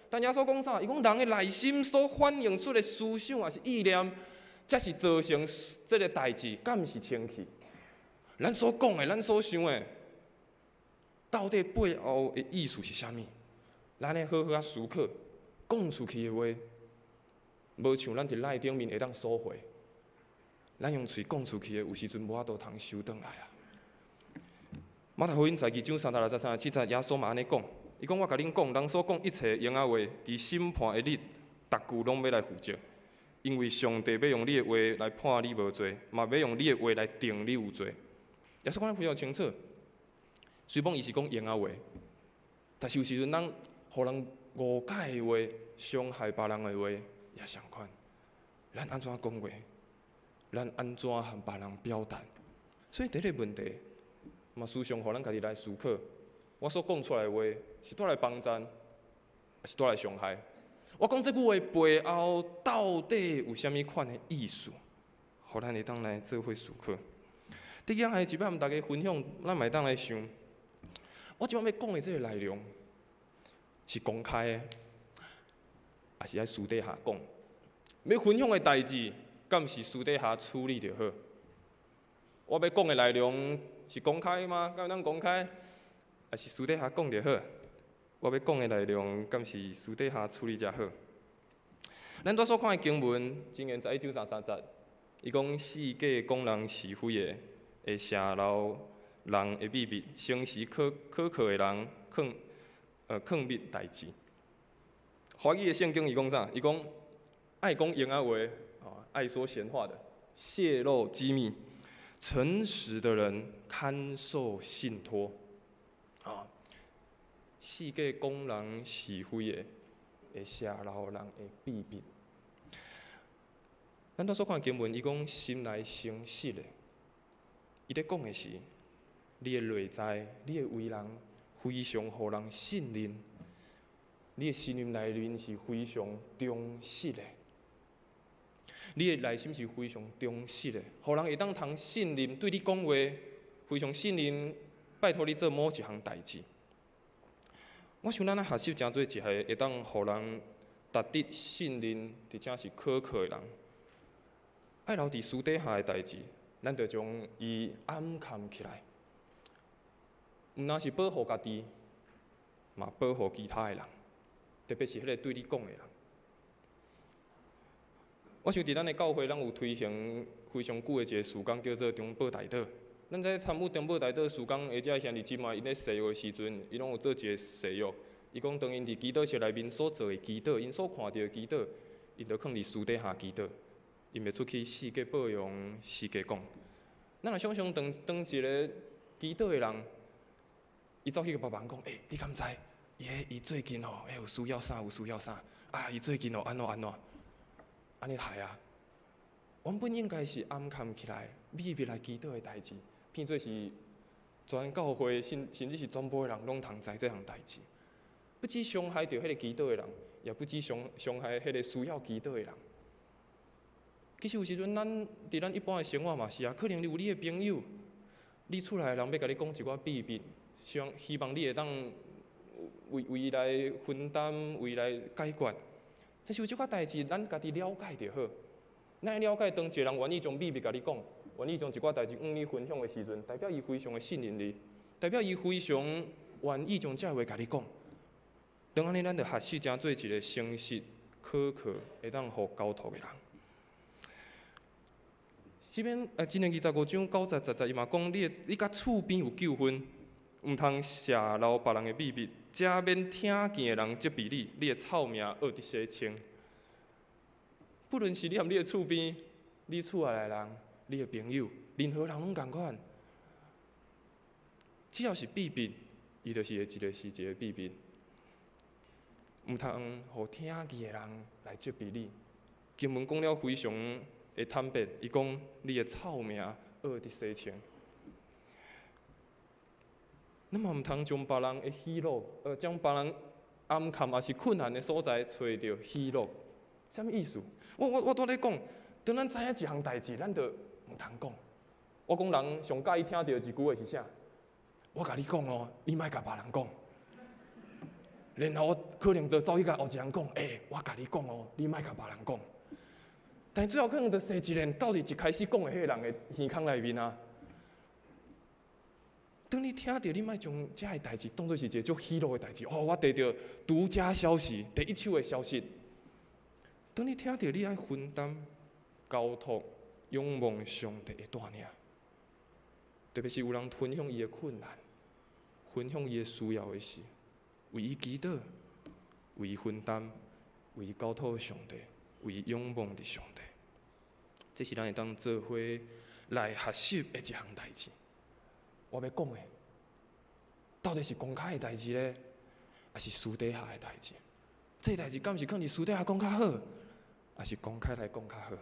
但耶稣讲啥？伊讲人的内心所反映出的思想也是意念，才是造成这个代志，敢毋是生气？咱所讲的，咱所想的，到底背后的意思是啥物？咱咧好好啊思考，讲出去的话，无像咱伫内顶面会当收回。咱用嘴讲出去的，有时阵无法度通收转来啊。马太福音12章33、37节，耶稣嘛安尼讲，伊讲：我甲恁讲，人所讲一切闲话，伫审判的日，逐句拢要来负责，因为上帝要用你的话来判你无罪，嘛要用你的话来定你有罪。耶稣讲得非常清楚，虽讲伊是讲闲话，但是有时阵咱互人误解的话，伤害别人的话，也相款。咱安怎讲话？咱安怎向别人表达？所以第一个问题，嘛时常互咱家己来思考：我所讲出来的话，是带来帮助，还是带来伤害？我讲这句话背后到底有啥物款的意思？互咱会当来做伙思考。第二样，一摆，大家分享，咱会当来想，我即摆要讲的这个内容，是公开的，还是喺私底下讲？要分享的代志，敢是私底下处理就好？我要讲的内容是公开吗？敢当公开，还是私底下讲就好？我要讲的内容，敢是私底下处理才好？咱所看的经文，箴言11章33节，伊讲世界讲人是非的，会泄露人的秘密，诚实可靠的人藏密代志。华语的圣经伊讲啥？伊讲爱讲闲话，爱说闲话的，泄露机密。诚实的人堪受信托。世界讲人是非的，会泄露人的秘密。咱所看的经文，伊讲心内诚实的，伊咧讲的是你的内在，你的为人非常互人信任，你的信任内面是非常忠实的。你的内心是非常忠实的，互人会当通信任，对你讲话非常信任，拜托你做某一项代志。我想咱学习真做一个会当互人值得信任，而且是可靠的人。爱留伫私底下的代志，咱就将伊暗藏起来，毋但是保护家己，嘛保护其他的人，特别是迄个对你讲的人。我想伫咱的教会，咱有推行非常久的一个事工，叫做中保大道。咱在参与中保大道事工，或者兄弟姊妹因咧誓约的时阵，伊拢有做一个誓约。伊讲，当因伫祈祷室内面所做的祈祷，因所看到的祈祷，因就放伫私底下祈祷，因袂出去世界报扬、世界讲。咱若想象当一个祈祷的人，伊走去甲别人讲，你敢知？伊最近有需要啥？有需要啥？伊最近安怎？安尼害啊！原本应该是暗藏起来、秘密来祈祷的代志，变做是全教会甚至是全部的人拢通知这项代志。不只伤害到迄个祈祷的人，也不只伤害迄个需要祈祷的人。其实有时阵，伫咱一般的生活嘛是啊，可能你有你的朋友，你厝内的人要甲你讲一寡秘密，希望你会当为伊来分担，为来解决。但是有即款代志，咱家己了解就好。咱了解，当一个人愿意将秘密甲你讲，愿意将一寡代志你分享的时阵，代表伊非常的信任你，代表伊非常愿意将这话甲你讲。当安尼，咱就学习成做一个诚实、可靠，会当互交托的人。这边今年25章9、10、11，伊嘛讲你甲厝边有纠纷，毋通泄露别人的秘密，假免听见的人责备你，你的臭名恶伫世称。不论是你和你的厝边、你厝内的人、你的朋友，任何人拢共款。只要是秘密，伊就是一个是一个秘密，毋通互听见的人来责备你。经文讲了非常会坦白，伊讲你的臭名恶伫世称。咱嘛毋通将别人的喜乐，将别人暗藏也是困难的所在找到喜乐。什么意思？我拄咧讲，当咱知影一项代志，咱就毋通讲。我讲人上介意听到一句话是啥？我甲你讲哦，你莫甲别人讲。然后我可能就走去甲后一人讲，我甲你讲哦，你莫甲别人讲。但最后可能就生一个到底一开始讲的迄个人的耳孔内面啊。当你听到，你莫将这个代志当作是一个足喜乐的代志。哦，我得到独家消息，第一手的消息。当你听到，你爱分担、交托、仰望上帝的带领。特别是有人分享伊的困难，分享伊的需要的事，为伊祈祷，为伊分担，为伊交托上帝。为仰望的上帝，这是咱会当做伙来学习的一项代志。我要讲的，到底是公开的代志呢，还是私底下的代志？这代志敢是可能私底下讲较好，还是公开来讲较好？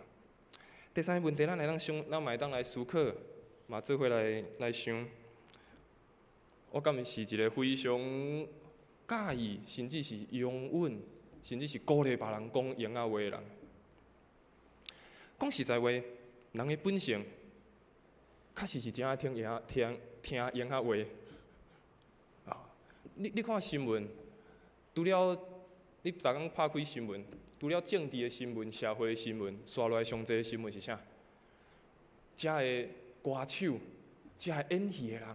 第三个问题，咱会当来思考，嘛做伙来想，我敢是一个非常介意，甚至是拥吻。甚至是鼓励别人讲闲话的人。讲实在话，人的本性，确实是真爱听闲话。啊，你看新闻，除了你昨天拍开新闻，除了政治的新闻、社会的新闻，刷落来上侪的新闻是啥？遮的歌手，遮的演戏的人，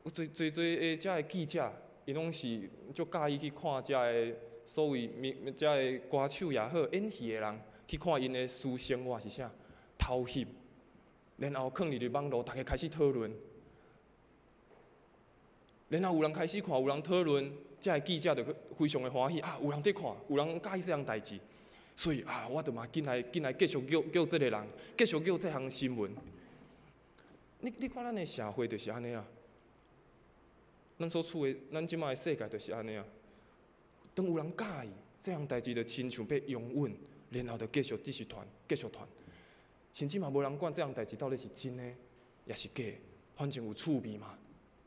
有最的遮的记者。伊拢是足介意去看遮个所谓遮个歌手也好、演戏的人，去看因的私生活是啥，偷翕，然后放入网络，大家开始讨论，然后有人开始看，有人讨论，遮个记者就非常的欢喜啊！有人在看，有人介意这项代志，所以啊，我就嘛紧来继续叫这个人，继续叫这项新闻。你看咱的社会就是安尼啊。咱所处的，咱即摆的世界就是安尼啊。当有人介意这项代志，就亲像被拥吻，然后就继续传，甚至嘛无人管这项代志到底是真的，也是假的，反正有趣味嘛。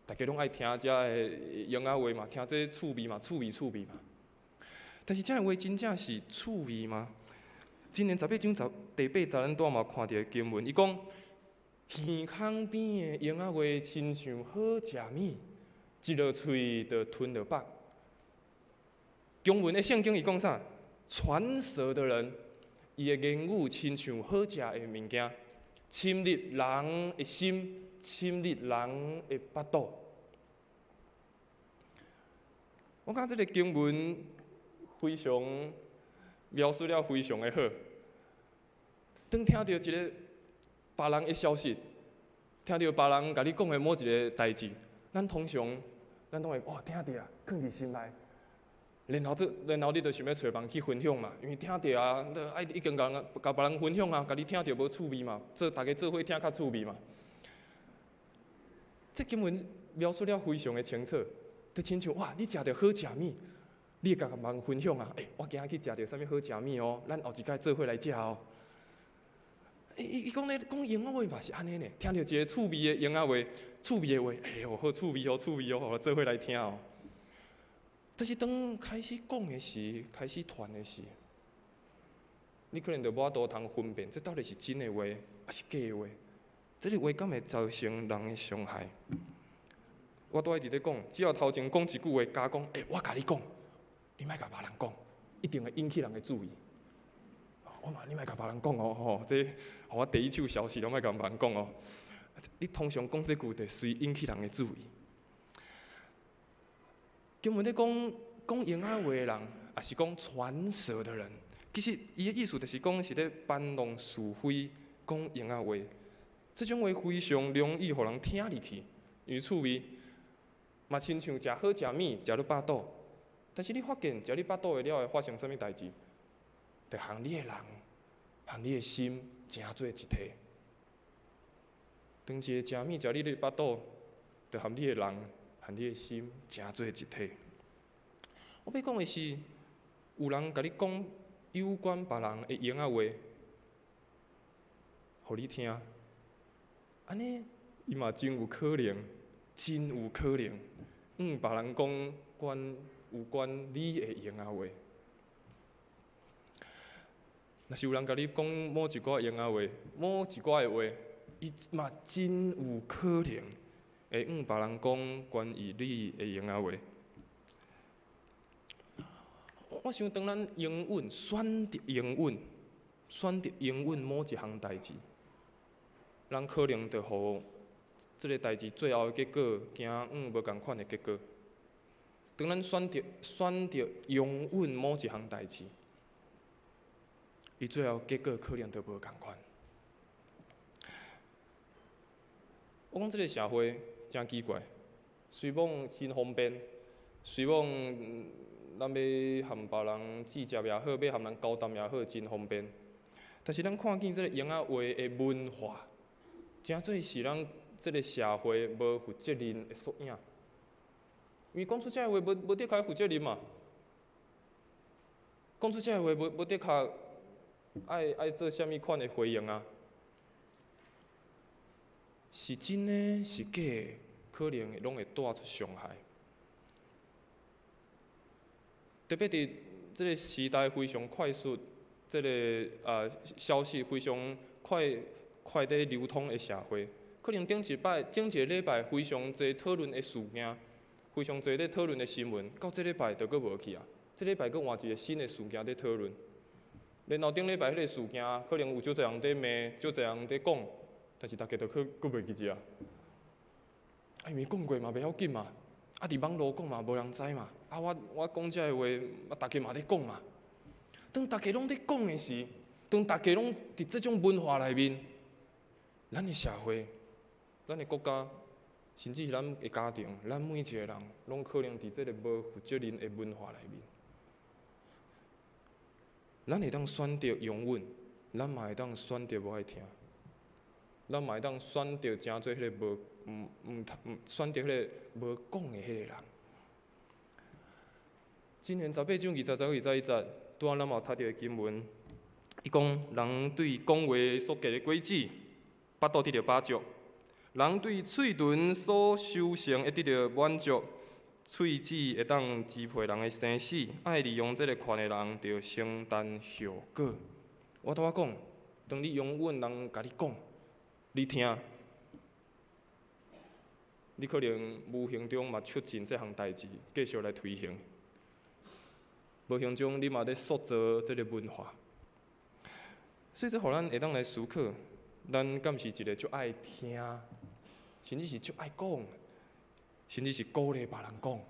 大家拢爱听这个闲话嘛，听这趣味嘛，趣味嘛。但是这个话真正是趣味吗？今年18章第8节，咱拄嘛看到经文，伊讲耳孔边的闲话亲像好食米。一落喙就吞落腹。中文的圣经伊讲啥？传舌的人，伊的言语亲像好食的物件，侵入人的心，侵入人的腹肚。我感觉这个经文非常描述了非常的好。当听到一个别人的消息，听到别人甲你讲的某一个代志，咱通常。咱拢会哇听到啊，放伫心内，然后你就想要找人去分享嘛，因为听到啊，爱已经甲别人分享啊，甲你听到无趣味嘛，大家做伙听较趣味嘛。这经文描述了非常的清楚，就亲像哇，你食着好食物，你会甲人分享啊，我今仔去食着啥物好食物哦，咱后一摆做伙来食哦。伊讲咧讲英仔话嘛是安尼呢，听到一个趣味的英仔话，趣味的话，哎呦，好趣味哦，趣味哦，互做伙来听哦。但是当开始讲的时，开始传的时，你可能就无法度通分辨，这到底是真的话，还是假的话？这个话敢会造成人的伤害？我都爱伫咧讲，只要头前讲一句话，加讲，我甲你讲，你莫甲别人讲，一定会引起人的注意。我嘛，你莫甲别人讲哦，吼，这我第一手消息，都莫甲别人讲哦。你通常讲这句，就随引起人的注意。根本咧讲英仔话的人，也是讲传舌的人。其实伊的意思就是讲是咧搬弄是非，讲英仔话。这种话非常容易互人听入去，因为趣味，嘛亲像食好食物，食到饱肚。但是你发现食你饱肚的了，会发生啥物代志？就和你的人，和你的心成做一体。当一个食物食你的饱肚，就和你的人，和你的心成做一体。我要讲的是，有人甲你讲有关别人的英仔话，互你听，安尼伊嘛真有可能，真有可能，别人讲有关你的英仔话。若是有人甲你讲某一寡英仔话，某一寡的话，伊嘛真有可能会别人讲关于你的英仔话。我想，当咱英文选择英文某一项代志，咱可能就互这个代志最后的结果，惊无共款的结果。当咱选择英文某一项代志，伊最后结果可能就无共款。我讲这个社会真奇怪，虽讲真方便，虽讲咱要和别人直接也好，要和人交谈也好，真方便。但是咱看见这个英仔话的文化，真做是咱这个社会无负责任的缩影。因为讲出这个话，无得靠负责任嘛。讲出这个话，无得靠爱做啥物款的回应啊？是真的，是假的，可能拢会带出伤害。特别伫这个时代非常快速，这个消息非常快地流通的社会，可能前一个礼拜非常侪讨论的事件，非常侪咧讨论的新闻，到这礼拜就佫无去啊。这礼拜佫换一个新的事件在讨论，然后顶礼拜迄个事件可能有少侪人在骂，少侪人在讲，但是大家都佫袂记住啊。因为讲过嘛，袂要紧嘛。伫网络讲嘛，无人知嘛。我讲这个话，大家嘛咧讲嘛。当大家拢咧讲的时，当大家拢伫这种文化内面，咱的社会、咱的国家，甚至是咱的家庭，咱每一个人，拢可能伫这个无负责任的文化内面。咱会当选择拥吻，咱嘛会当选择无爱听，咱嘛会当选择真做迄个无。选择迄个无讲的迄个人。今年18章20节，拄仔咱嘛有读到的经文，伊讲人对讲话所结的果子，巴肚得到饱足；人对嘴唇所修成会得到满足。喙齿会当支配人的生死，爱利用这个权的人，就承担后果。我拄仔讲，当你用阮人甲你讲，你听。你可能无形中嘛促进这项代志，继续来推行。无形中你嘛在塑造这个文化，所以这互咱会当来思考，咱敢是一个足爱听，甚至是足爱讲，甚至是鼓励别人讲。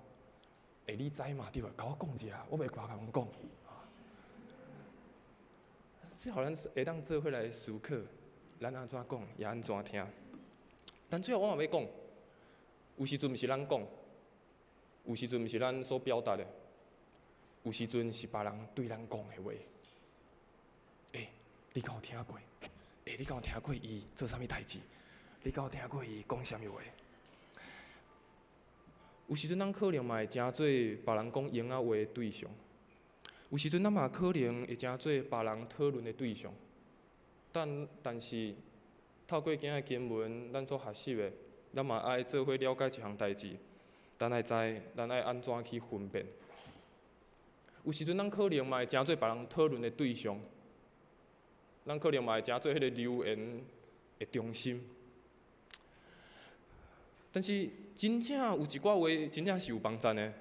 你知嘛？对吧？甲我讲一下，我袂挂甲人讲。这互咱会当做伙来思考，咱安怎讲，也安怎听。但最后我嘛要讲。有时阵毋是咱讲，有时阵毋是咱所表达的，有时阵是别人对咱讲的话。你敢有听过？你敢有听过伊做啥物代志？你敢有听过伊讲啥物话？有时阵咱可能嘛会真做别人讲英仔话的对象，有时阵咱嘛可能会真做别人讨论的对象。但是透过今仔经文，咱所学习的，咱嘛爱做伙了解一项代志，咱爱知，咱爱安怎去分辨。有时阵咱可能嘛会成做别人讨论的对象，咱可能嘛会成做迄个留言的中心。但是真正有一寡话，真正是有帮助的。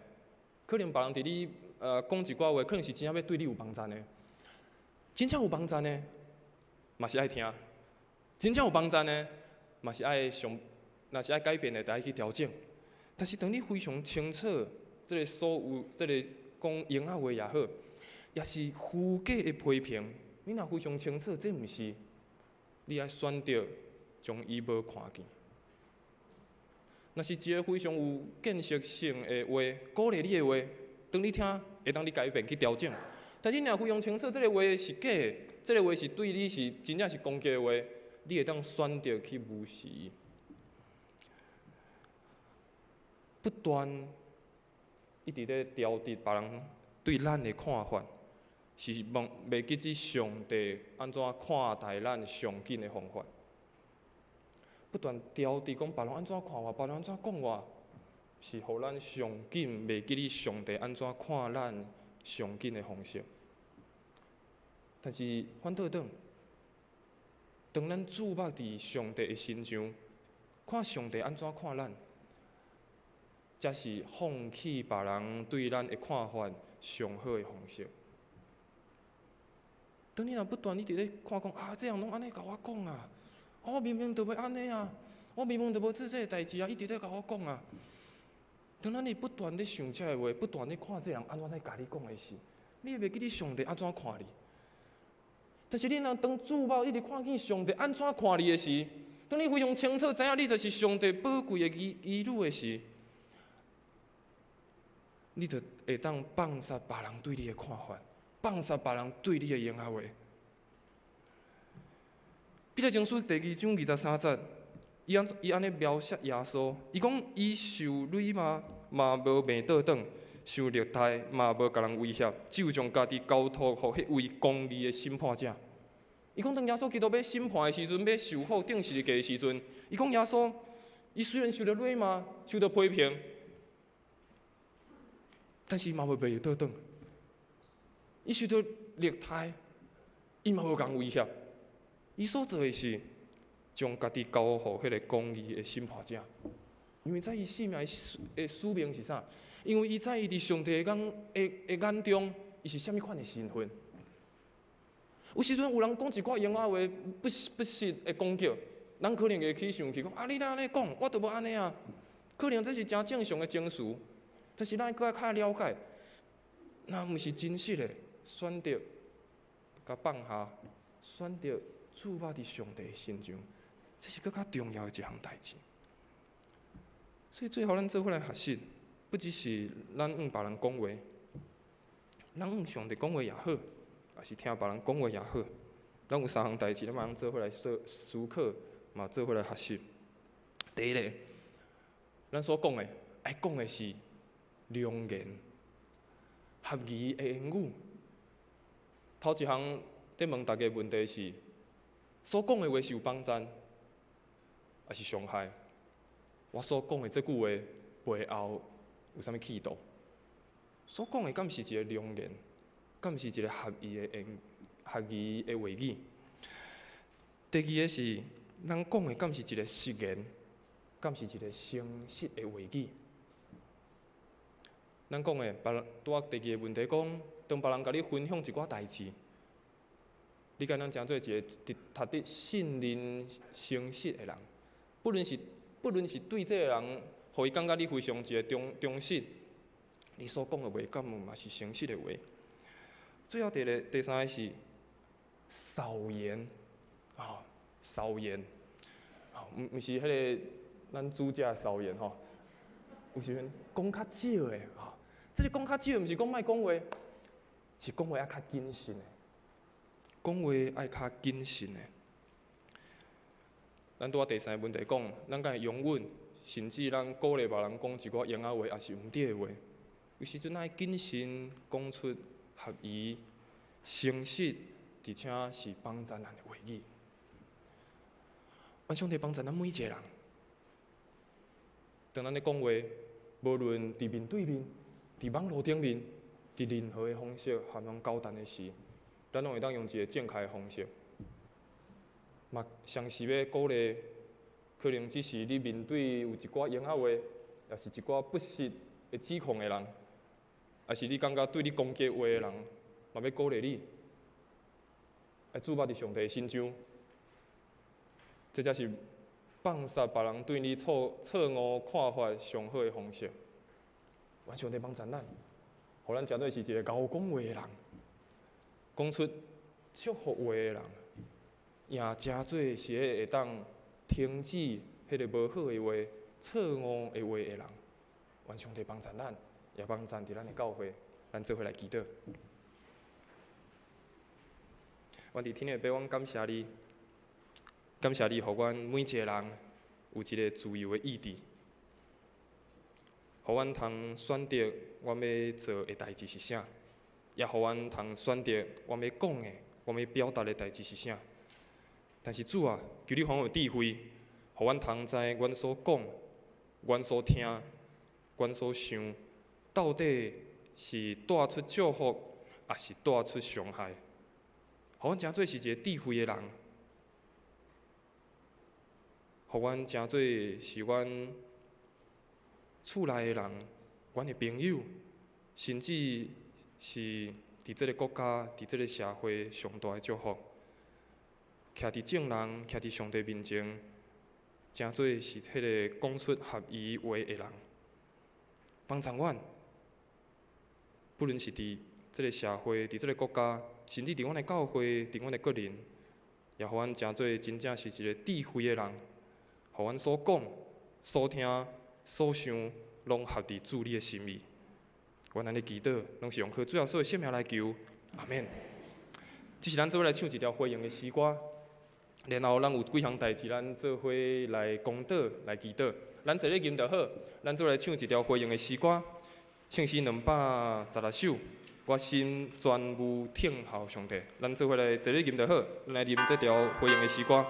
可能别人伫你讲一寡话，可能是真正要对你有帮助的。真正有帮助的，嘛是爱听；真正有帮助的，嘛是爱上，若是爱改变的，就爱去调整。但是当你非常清楚，这个所有，这个讲闲话话也好，也是虚假的批评，你若非常清楚，这毋是，你爱选择将伊无看见。若是一个非常有建设性的话，鼓励你的话，当你听，会当你改变去调整。但是你若非常清楚，这个话是假的，这个话是对你是真正是攻击的话，你会当选择去无视伊。不断一直咧调直别人对咱的看法，是袂记只上帝安怎看待咱上紧的方法。不断调直讲别人安怎看我，别人安怎讲我，是互咱上紧袂记哩上帝安怎看咱上紧的方式。但是反倒转，当咱注目伫上帝的身上，看上帝安怎看咱，才是放弃别人对咱的看法上好的方式。当你若不断一直咧看讲啊，这样拢安尼甲我讲啊，我明明就要安尼啊，我明明就无做这个代志啊，一直咧甲我讲啊。当咱你不断咧想这个话，不断咧看这人安怎在甲你讲的事，你会袂记你上帝安怎看你。但是你若当注目一直看见上帝安怎看你的时，当你非常清楚知影你就是上帝宝贵的儿女的时，你就会当放下别人对你的看法，放下别人对你的言话。彼得前书第2章23节，伊安尼描写耶稣，伊讲伊受辱骂嘛无病倒转，受虐待嘛无甲人威胁，只有将家己交托互迄位公义的审判者。伊讲当耶稣基督要审判的时阵，要受苦定十字架的时阵，伊讲耶稣，伊虽然受到辱骂，受到批评，但是伊嘛无被倒转。伊受到虐待，伊嘛无甲人威胁。伊所做的是将家己交互迄个公义的审判者，因为在伊生命的使命是啥？因为伊在伊伫上帝的眼中，伊是啥物款的身份？有时阵有人讲一寡闲话不实的攻击，咱可能会去想去讲啊，你哪安尼讲，我都无安尼啊。可能这是真正常的情绪，但是咱搁较了解，那毋是真实的，选择甲放下，选择注目伫上帝的身上，这是搁较重要的一项代志。所以最后咱做伙来学习，不只是咱向别人讲话，咱向上帝讲话也好，也是听别人讲话也好，咱有3项代志，咱马上做伙来思考，嘛做伙来学习。第一个，咱所讲的，爱讲的是良言、合宜的言语。头一项在问大家问题是，所讲的话是有帮助，还是伤害？我所讲的这句话背后有啥物企图？所讲的敢是一个良言，敢是一个合宜的话语？第二个是，咱讲的敢是一个实言，敢是一个诚实的话语？咱讲的，拄仔第二个问题讲，当别人甲你分享一寡代志，你敢咱诚做一个值得信任、诚实的人，不论是对这个人，互伊感觉你非常一个忠实，你所讲的话，敢嘛是诚实的话？最后第三个是少言，少言，毋是迄个咱主家少言吼，有时阵讲较少的这个讲较少，毋是讲莫讲话，是讲话爱较谨慎的，讲话爱较谨慎的。咱拄仔第三个问题讲，咱敢会容忍，甚至咱鼓励别人讲一寡闲话，也是毋对的话。有时阵爱谨慎讲出合宜、诚实，而且是帮助人的话语。愿上帝帮助咱每一个人。当咱咧讲话，无论伫面对面、伫网络顶面、伫任何的方式含咱交谈的时，咱拢会当用一个正确的方式。嘛，常时要鼓励，可能只是你面对有一寡冤枉话，也是一寡不实的指控的人，也是你感觉对你攻击话的人，嘛要鼓励你，来注目伫上帝心上。这才是放杀别人对你错误看法上好的方式。愿上帝帮助咱，互咱绝对是一个高讲话的人，讲出祝福话的人。也真做是会当停止迄个无好的话、错误的话的人。愿上帝帮助咱，也帮助伫咱的教会，咱做伙来祈祷。愿伫天的爸，阮感谢你，感谢你，互阮每一个人有一个自由的意志，互阮通选择阮要做的代志是啥，也互阮通选择阮要讲的、阮要表达的代志是啥。但是主啊，求你还我智慧，互阮通知阮所讲、阮所听、阮所想，到底是带出祝福，还是带出伤害？互阮真做是一个智慧的人，互阮真做是阮厝内的人、阮的朋友，甚至是伫这个国家、伫这个社会上大的祝福。徛伫正人，徛伫上帝面前，真做是迄个讲出合宜话的人。帮助阮，不论是伫这个社会、伫这个国家，甚至伫阮的教会、伫阮的个人，也互阮真做真正是一个智慧的人，互阮所讲、所听、所想，拢合伫主你的心意。阮安尼祈祷，拢是用靠主耶稣的圣名来求，阿免。这是咱做伙来唱一条回应的诗歌。然后，咱有几项代志，咱做伙来公道、来祈祷。咱坐咧吟就好，咱做来唱一条回应的诗歌，唱诗216首。我心全无听候上帝。咱做伙来坐咧吟就好，来吟这条回应的诗歌。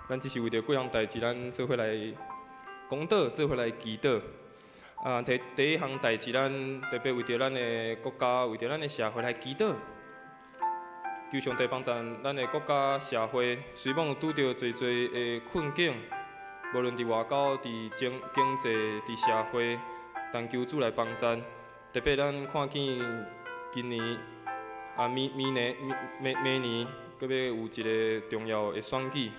咱只是为着几项代志，咱做伙来公道，做伙来祈祷。第一项代志，咱特别为着咱的国家，为着咱的社会来祈祷。求上帝帮助咱的国家社会，虽然有拄着侪的困境，无论伫外交、伫经济、伫社会，但求主来帮助。特别咱看见今年明年阁要有一个重要的选举。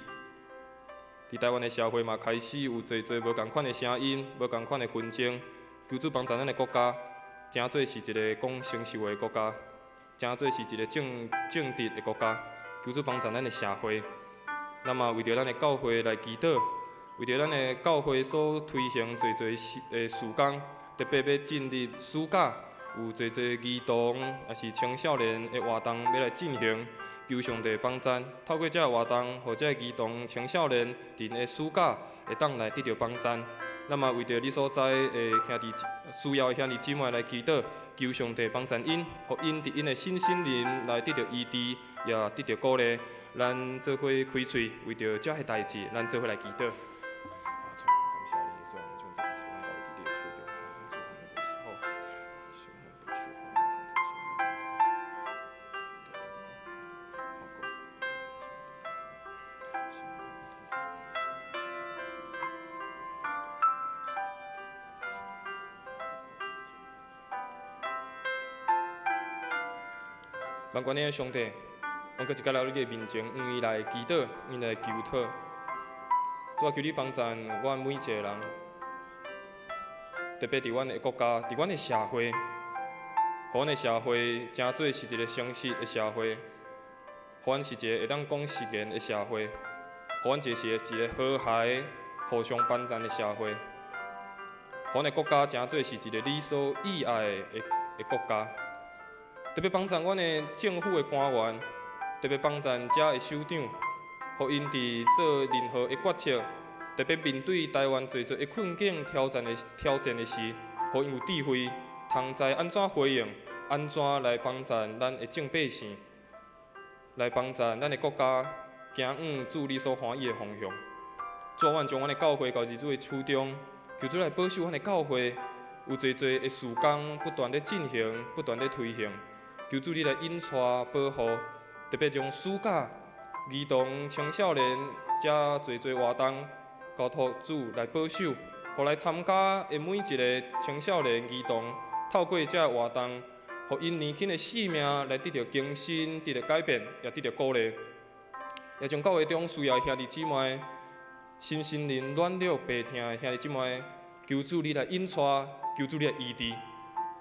伫台湾的社会嘛，开始有侪无共款的声音，无共款的纷争。求主帮助咱的国家，诚做是一个讲成熟的国家，诚做是一个正直的国家。求主帮助咱的社会，咱嘛为着咱的教会来祈祷，为着咱的教会所推行侪事工，特别要进入暑假，有侪儿童也是青少年的活动要来进行。求上帝帮助，透过这个活动，互这儿童、青少年伫个暑假会当来得到帮助。咱嘛为着你所在的兄弟需要的兄弟姊妹来祈祷，求上帝帮助因，互因伫因的身心灵来得到医治，也得到鼓励。咱做伙开喙，为着这些代志，咱做伙来祈祷。万关的上帝，我搁一摆来到你的面前，用伊来祈祷，用来求讨。主啊，求你帮助阮每一个人，特别伫阮的国家，伫阮的社会，互阮的社会诚做是一个诚实的社会，互阮是一个会当讲实言的社会，互阮就是一个和谐、互相帮助的社会，互阮的国家诚做是一个你所喜爱的国家。特别帮助阮的政府的官员，特别帮助遮的首长，互因伫做任何的决策，特别面对台湾侪的困境、挑战的时，互因有智慧，通知安怎回应，安怎来帮助咱的正百姓，来帮助咱的国家行往主你所欢喜的方向。主，阮将阮的教会交入主的手中，求主来保守阮的教会，有侪的事工不断的进行，不断的推行。求主你来引带保护，特别将暑假、儿童、青少年遮侪活动，交托主来保守，互来参加的每一个青少年、儿童，透过遮活动，互因年轻的生命来得到更新、得到改变，也得到鼓励，也将教会中需要的兄弟姊妹、心灵软弱、病痛的兄弟姊妹，求主你来引带，求主你来医治，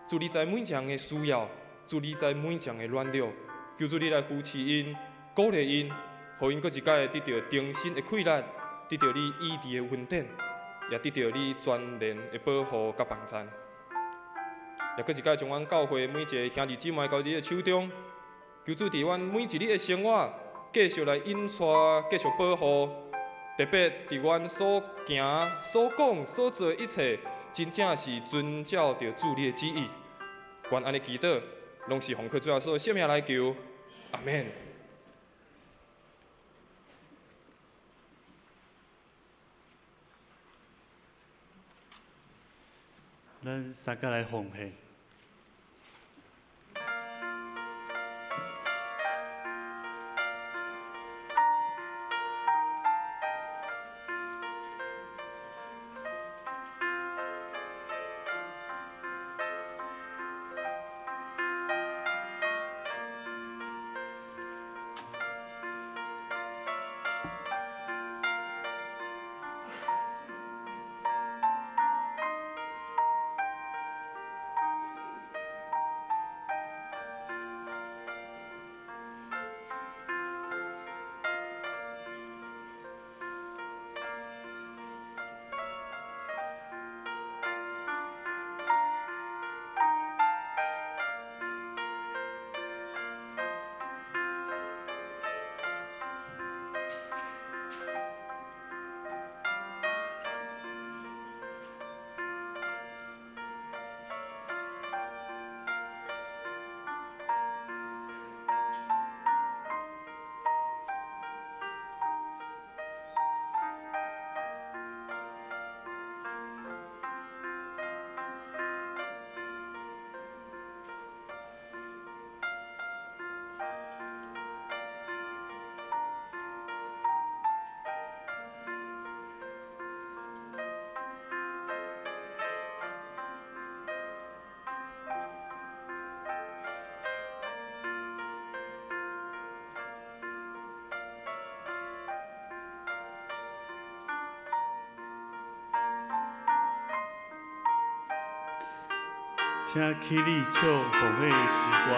主你知每一项的需要。主你知每一项的软弱，求主你来扶持因、鼓励因，互因搁一摆得到重新的快乐，得到你医治的恩典，也得到你全然的保护甲帮助。也搁一摆将阮教会每一个兄弟姊妹交你的手中，求主伫阮每一日的生活继续来引带、继续保护，特别伫阮所行、所讲、所做的一切，真正是遵照着主你的旨意。愿安尼祈祷。拢是奉靠主耶稣的圣名来求，阿免。咱三个来奉献。请起立唱奉献的诗歌。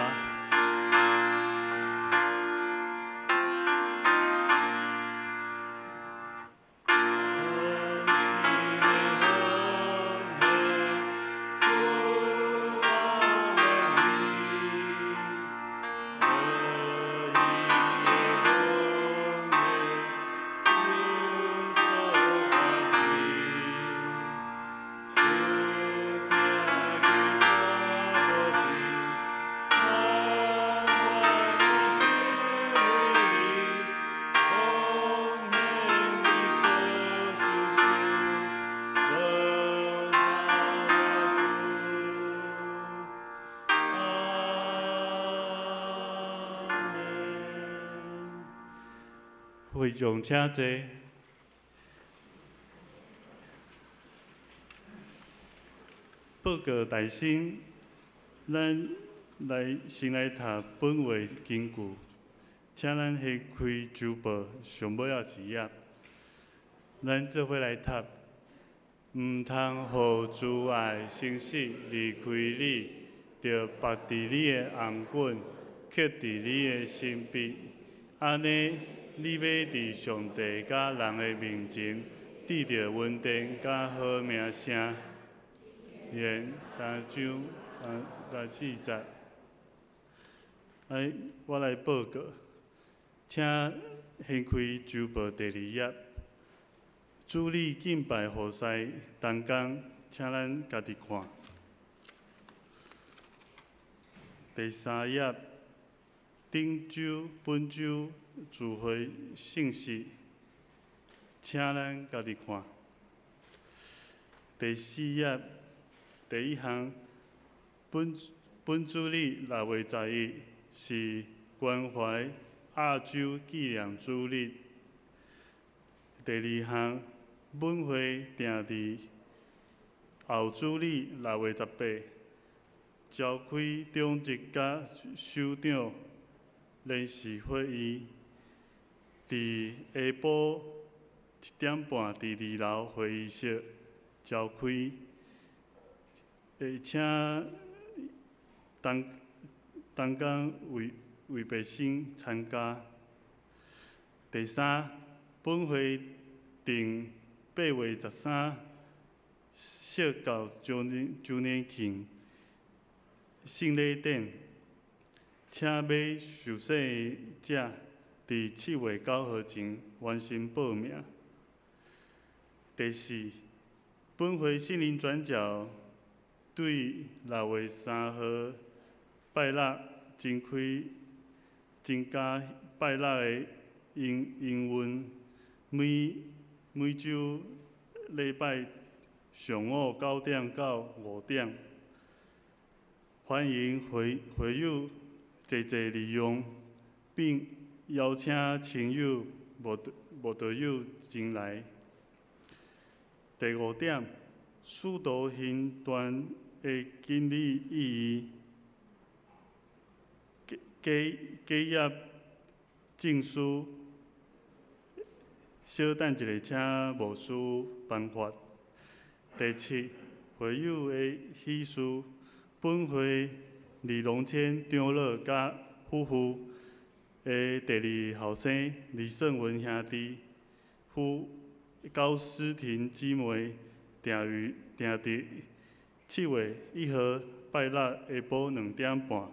会众请坐。报告大臣，咱先来读本月金句，请咱掀开周报上尾一页，咱做伙来读。毋通互自爱生死离开你，着绑伫你的红棍，刻伫你的心壁。安尼，你要伫上帝甲人的面前，得到稳定甲好名声。愿3章34节。我来报告，请掀开周报第2页。主理敬拜何西同工，请咱家己看。第3页，顶周、本周聚会信息，请咱家己看。第4页，第1项，本主日6月11是关怀亚洲纪念主日。第2项，本会定伫后主日6月18召开中职甲首长联席会议，伫下晡1点半伫2楼会议室召开。请同工为百姓参加。第3，本会定8月13设教周年庆圣礼典，请要受洗者伫7月9号前完成报名。第4，本会圣灵转教对6月3号拜六增加拜六的营运，每周礼拜上午9点到5点，欢迎会友济利用，并邀请亲友、无道友前来。第5点，使徒行传的经理意义，家业证书。稍等一下，请牧师颁发。第7，会友的喜事，本会李龙谦长老甲夫妇的第2后生李胜文兄弟，高思婷姊妹定伫7月1号拜六下晡2点半，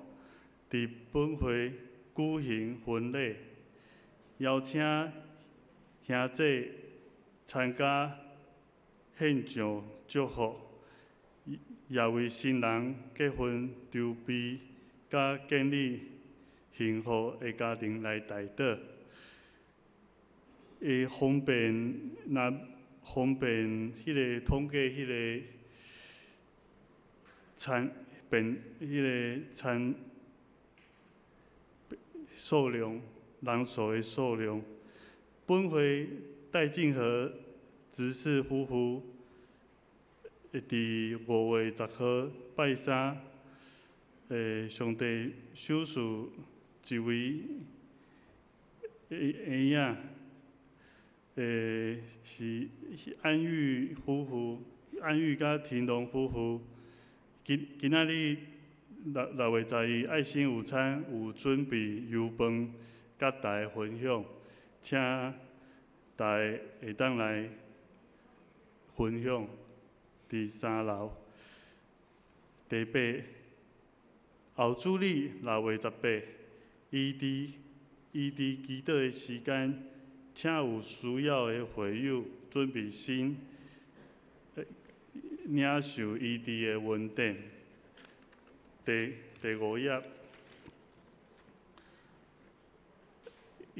伫本会举行婚礼，邀请兄弟参加献上祝福，也为新人结婚筹备甲建立幸福的家庭来代祷。方便迄个统计迄个餐数量人数的数量。本会戴敬和执事夫妇伫5月10号拜三，上帝手术一位婴仔，是安玉甲田龙夫妇，今仔日6月12爱心午餐有准备油饭，甲大家分享，请大家会当来分享。伫3楼第8后主日6月18，伊伫祈祷的时间，请有需要的会友准备心，领受伊伫的文典。第5页，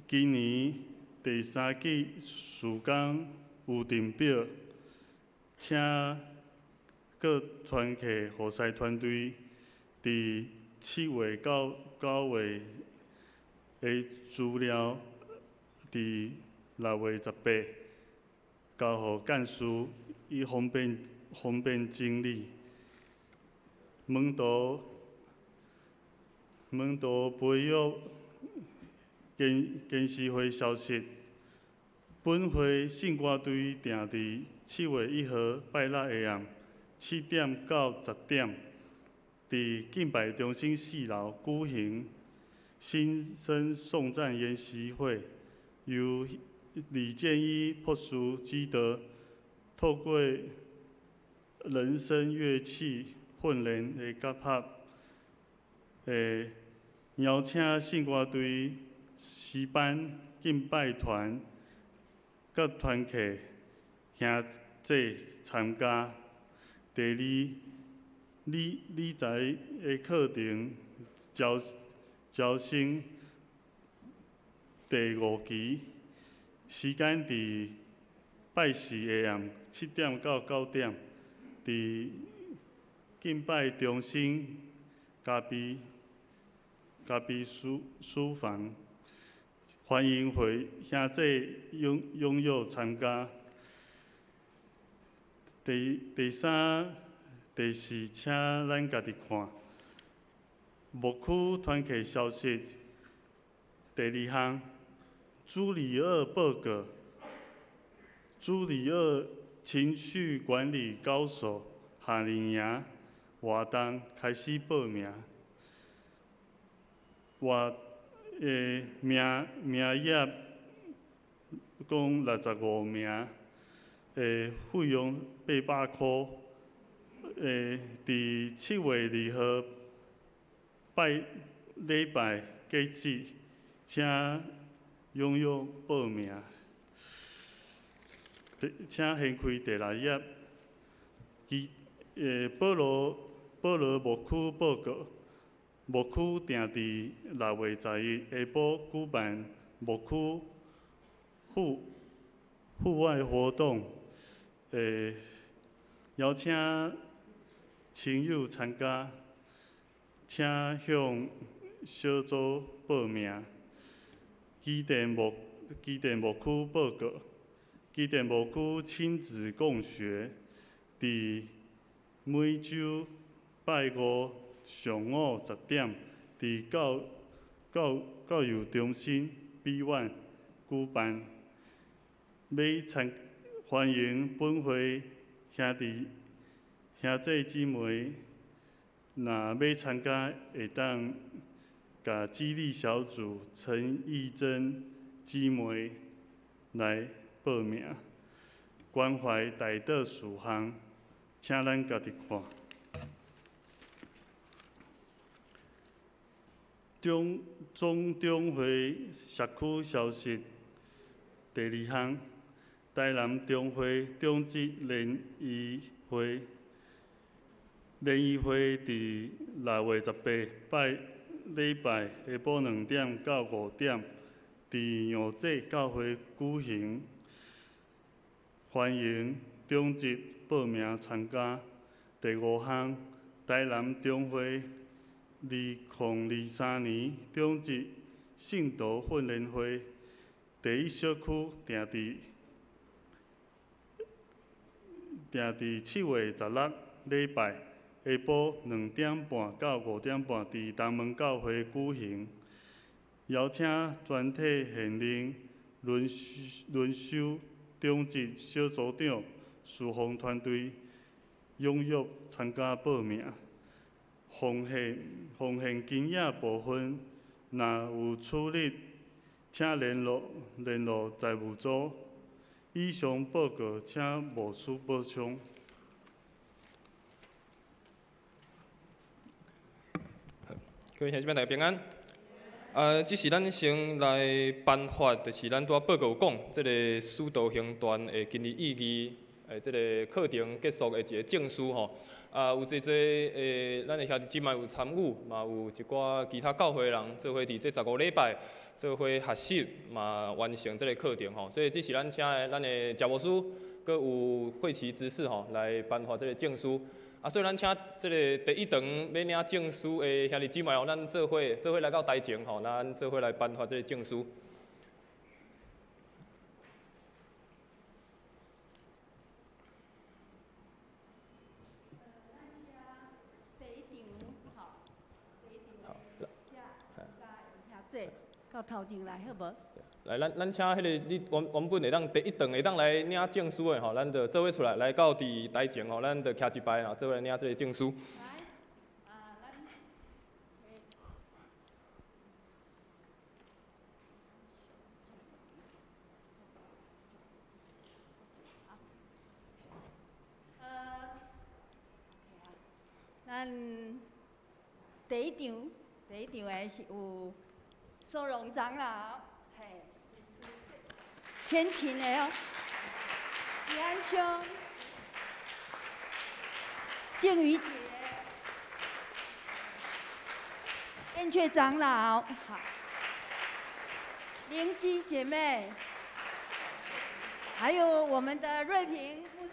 今年第3季事工有定表，请各团契和谐团队伫7月到9月的资料，伫6月18交互干事，以方便整理。门徒培育监事会消息，本会信歌队定伫7月1号拜六下暗7点到10点，伫敬拜中心4楼举行新生颂赞研习会，由李建一博士基德透过人声乐器训练的结合，邀请信歌队、诗班、敬拜团、各团契兄弟参加。第2，理财的课程招生第5期，时间伫拜4下暗7点到9点，伫敬拜中心嘉宾书房，欢迎兄弟踊跃参加。第3、第4，请咱家己看。牧区团契消息，第2项，朱里二报告，朱里二情绪管理高手夏令营活动开始报名，名额共65名，费用800块。伫7月2号礼拜截止，请踊跃报名。请掀开第6页，保罗牧区报告。牧区定伫6月11下晡举办牧区户外活动，邀请亲友参加，请向小组报名。基甸牧区报告，基甸牧区亲子共学，伫每周拜5上午10点，伫教育中心 B1 举办。欢迎本会兄弟姊妹，若要参加，会当甲激励小组陈义珍姊妹来报名。关怀大道事项，请咱家己看。中会社区消息，第2项，台南中会中职联谊会伫6月18拜礼拜下晡2点到5点，伫杨济教会举行。欢迎中职报名参加。第5项，台南中会2023年中职信徒训练会，第1小区定伫7月16礼拜下晡2点半到5点半，伫东门教会举行。邀请全体现任轮休中职小组长、事奉团队踊跃参加报名。奉献金额部分，若有处理，请联络财务组。以上报告，请牧师补充。各位兄弟姊妹大家平安。只是咱先来颁发，就是咱拄报告讲，这个使徒行传的今日意义，这个课程结束的一个证书吼。有侪咱的兄弟姊妹有参与，嘛有一寡其他教会人做伙伫这15礼拜做伙学习，嘛完成这个课程吼。所以这是咱请咱的教牧师，佮有会旗执事吼来颁发这个证书。所以咱请这个第一堂要领证书的兄弟姊妹吼，咱做伙来到台前吼，咱做伙来颁发这个证书。到头前来好无？来，咱请迄个你原本会当第一堂会当来领证书的吼，咱就做伙出来，来到伫台前吼，咱就徛一排吼，做伙来领这个证书。咱第一场的是有收容长老，嘿，全勤的哦，吉安兄、静瑜姐、燕雀长老，好，灵基姐妹，还有我们的瑞平牧师。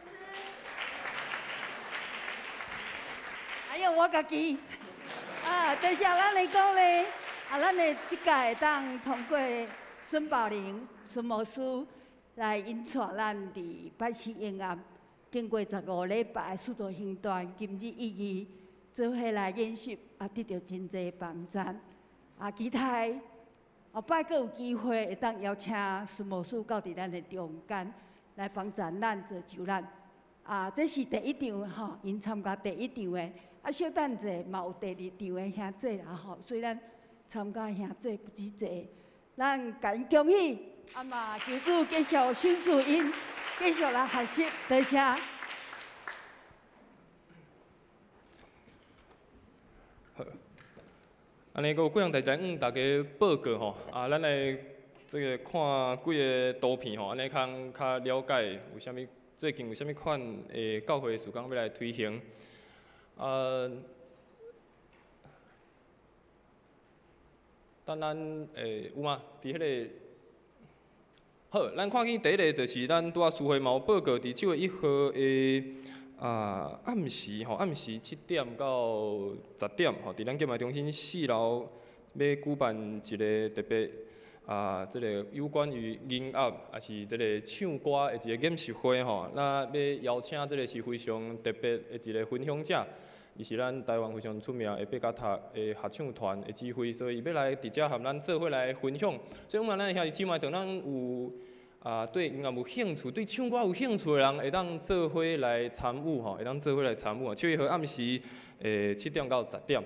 还有我家己，就是咱来讲咧，咱的即届会当通过孙宝玲孙牧师来引带咱伫拜四营案，经过15礼拜使徒行传今日意义，做伙来演习，得到真侪帮赞。期待后摆阁有机会会当邀请孙牧师到伫咱的中间来帮赞咱做就咱。这是第一场吼，因参加第一场的。小等者嘛有第二场的兄弟啦吼，虽然参加兄弟不止济，咱甲因恭喜，嘛求主继续训示因，继续来学习，多谢。好，安尼，阁有几样代志，大家报告吼，咱来这个看几个图片吼，安尼较了解有啥物，最近有啥物款的教会事工要来推行。等咱有吗？伫迄个好，咱看见第一个就是咱拄仔书会嘛有报告，伫7月1号的暗时7点到10点吼，伫咱建卖中心4楼要举办一个特别这个有关于音乐也是这个唱歌的一个演习会吼，那要邀请这个是非常特别的一个分享者。伊是咱台湾非常出名的八甲塔的合唱团的指挥，所以伊要来伫遮和咱做伙来分享。所以，咱的兄弟姊妹，当咱有对音乐有兴趣、对唱歌有兴趣的人，会当做伙来参与吼，会当做伙来参与。7月1号暗时7点到10点。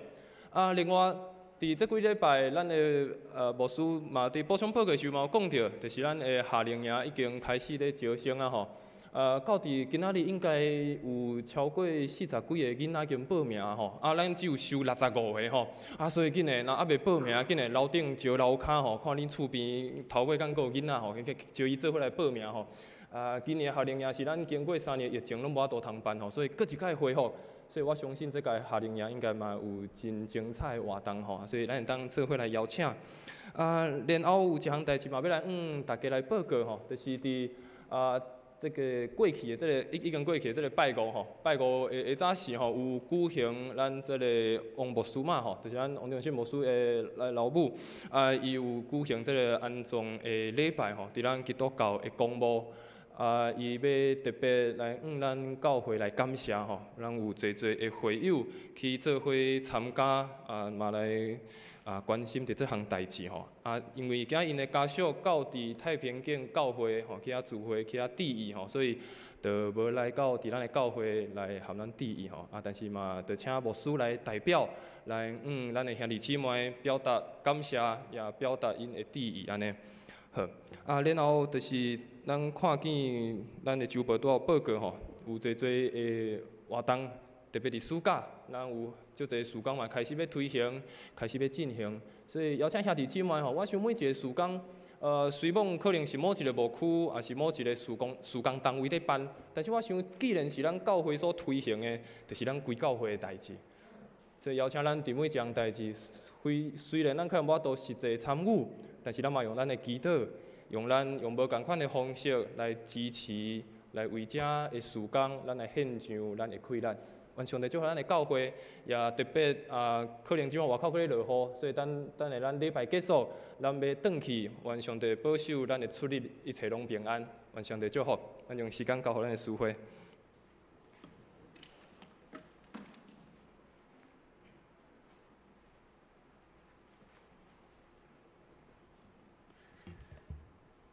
另外，伫这几礼拜，咱的牧师嘛伫补充报告时嘛有讲到，就是咱的夏令营已经开始咧招生啊吼。到伫今仔日应该有超过40几个囡仔已经报名吼，咱只有收65个吼，所以紧诶，若还未报名，紧诶楼顶招楼骹吼，看恁厝边头尾敢有囡仔吼，招伊做伙来报名吼。今年夏令营是咱经过3年疫情拢无法度通办吼，所以搁一届恢复，所以我相信这届夏令营应该嘛有真精彩的活动吼，所以咱会当做伙来邀请。然后有一项代志嘛要来大家来报告吼，就是伫这个过去的这个已经过去的这个拜五吼，拜五下早时吼有举行咱这个王牧师嘛吼，就是咱王中信牧师的老母，伊有举行这个安葬的礼拜吼，伫咱基督教的公墓，伊要特别来咱教会来感谢吼，咱有侪的会友去做伙参加，嘛来关心着这项代志吼。因为今因的家属到伫太平境教会吼去遐聚会去遐致意吼，所以就无来到伫咱的教会来含咱致意吼。但是嘛，就请牧师来代表来咱的兄弟姊妹表达感谢，也表达因的致意安尼。好，然后就是咱看见咱的周报都有报告吼，有侪的活动，特别伫暑假，咱有足侪事工嘛开始要推行，开始要进行，所以邀请兄弟姊妹吼，我想每一个事工，虽然可能是某一个牧区，也是某一个事工单位在办，但是我想，既然是咱教会所推行的，就是咱规教会的代志。所以邀请咱伫每一项代志，虽然咱可能无法度实际参与，但是咱嘛用咱的祈祷，用无共款的方式来支持，来为遮的事工，咱来献上咱的快乐。愿上帝祝福咱的教会，也特别可能即马外口搁咧落雨，所以等下咱礼拜结束，咱要转去，愿上帝保守咱的出入一切拢平安。愿上帝祝福，咱用时间交互咱的师会。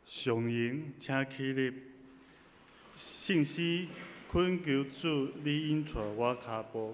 上营请起立，信息恳求主，你引带我脚步。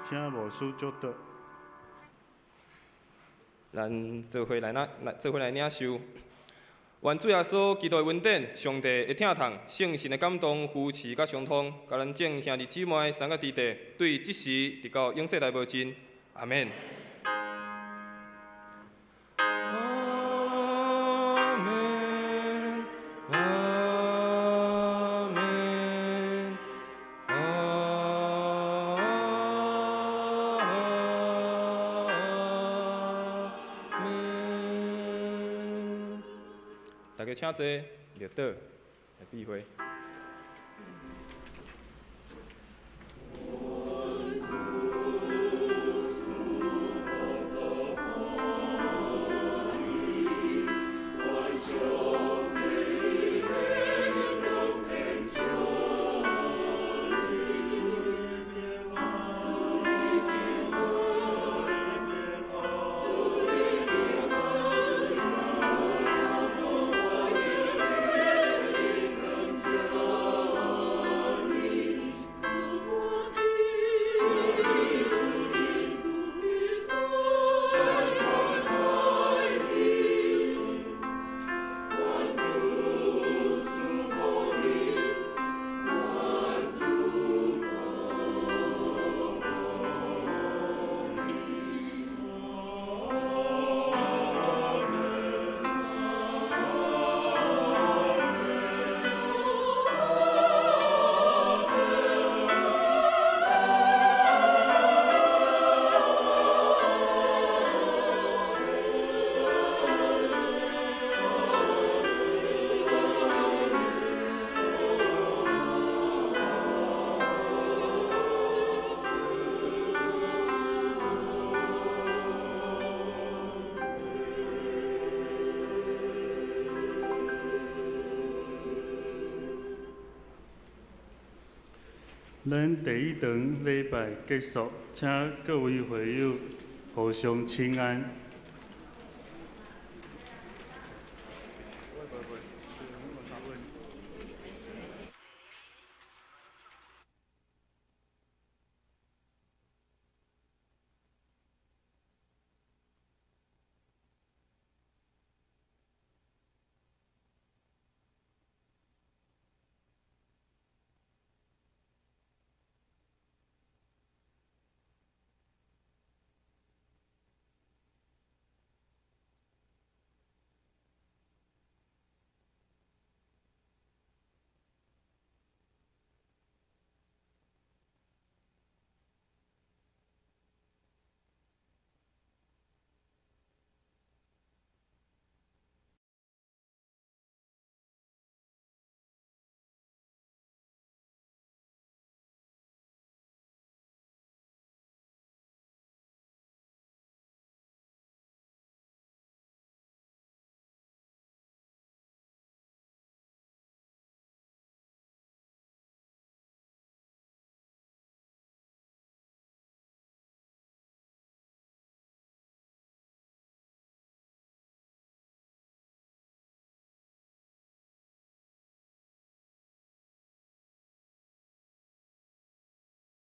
请牧师祝祷。咱做伙来领受。愿主耶稣基督的恩典、上帝的疼痛、圣神的感动、扶持甲相通，甲咱众兄弟姊妹三个伫地，对即时直到永世代无尽。阿免。大家请坐，列倒来避讳。咱第一场礼拜结束，请各位会友互相请安。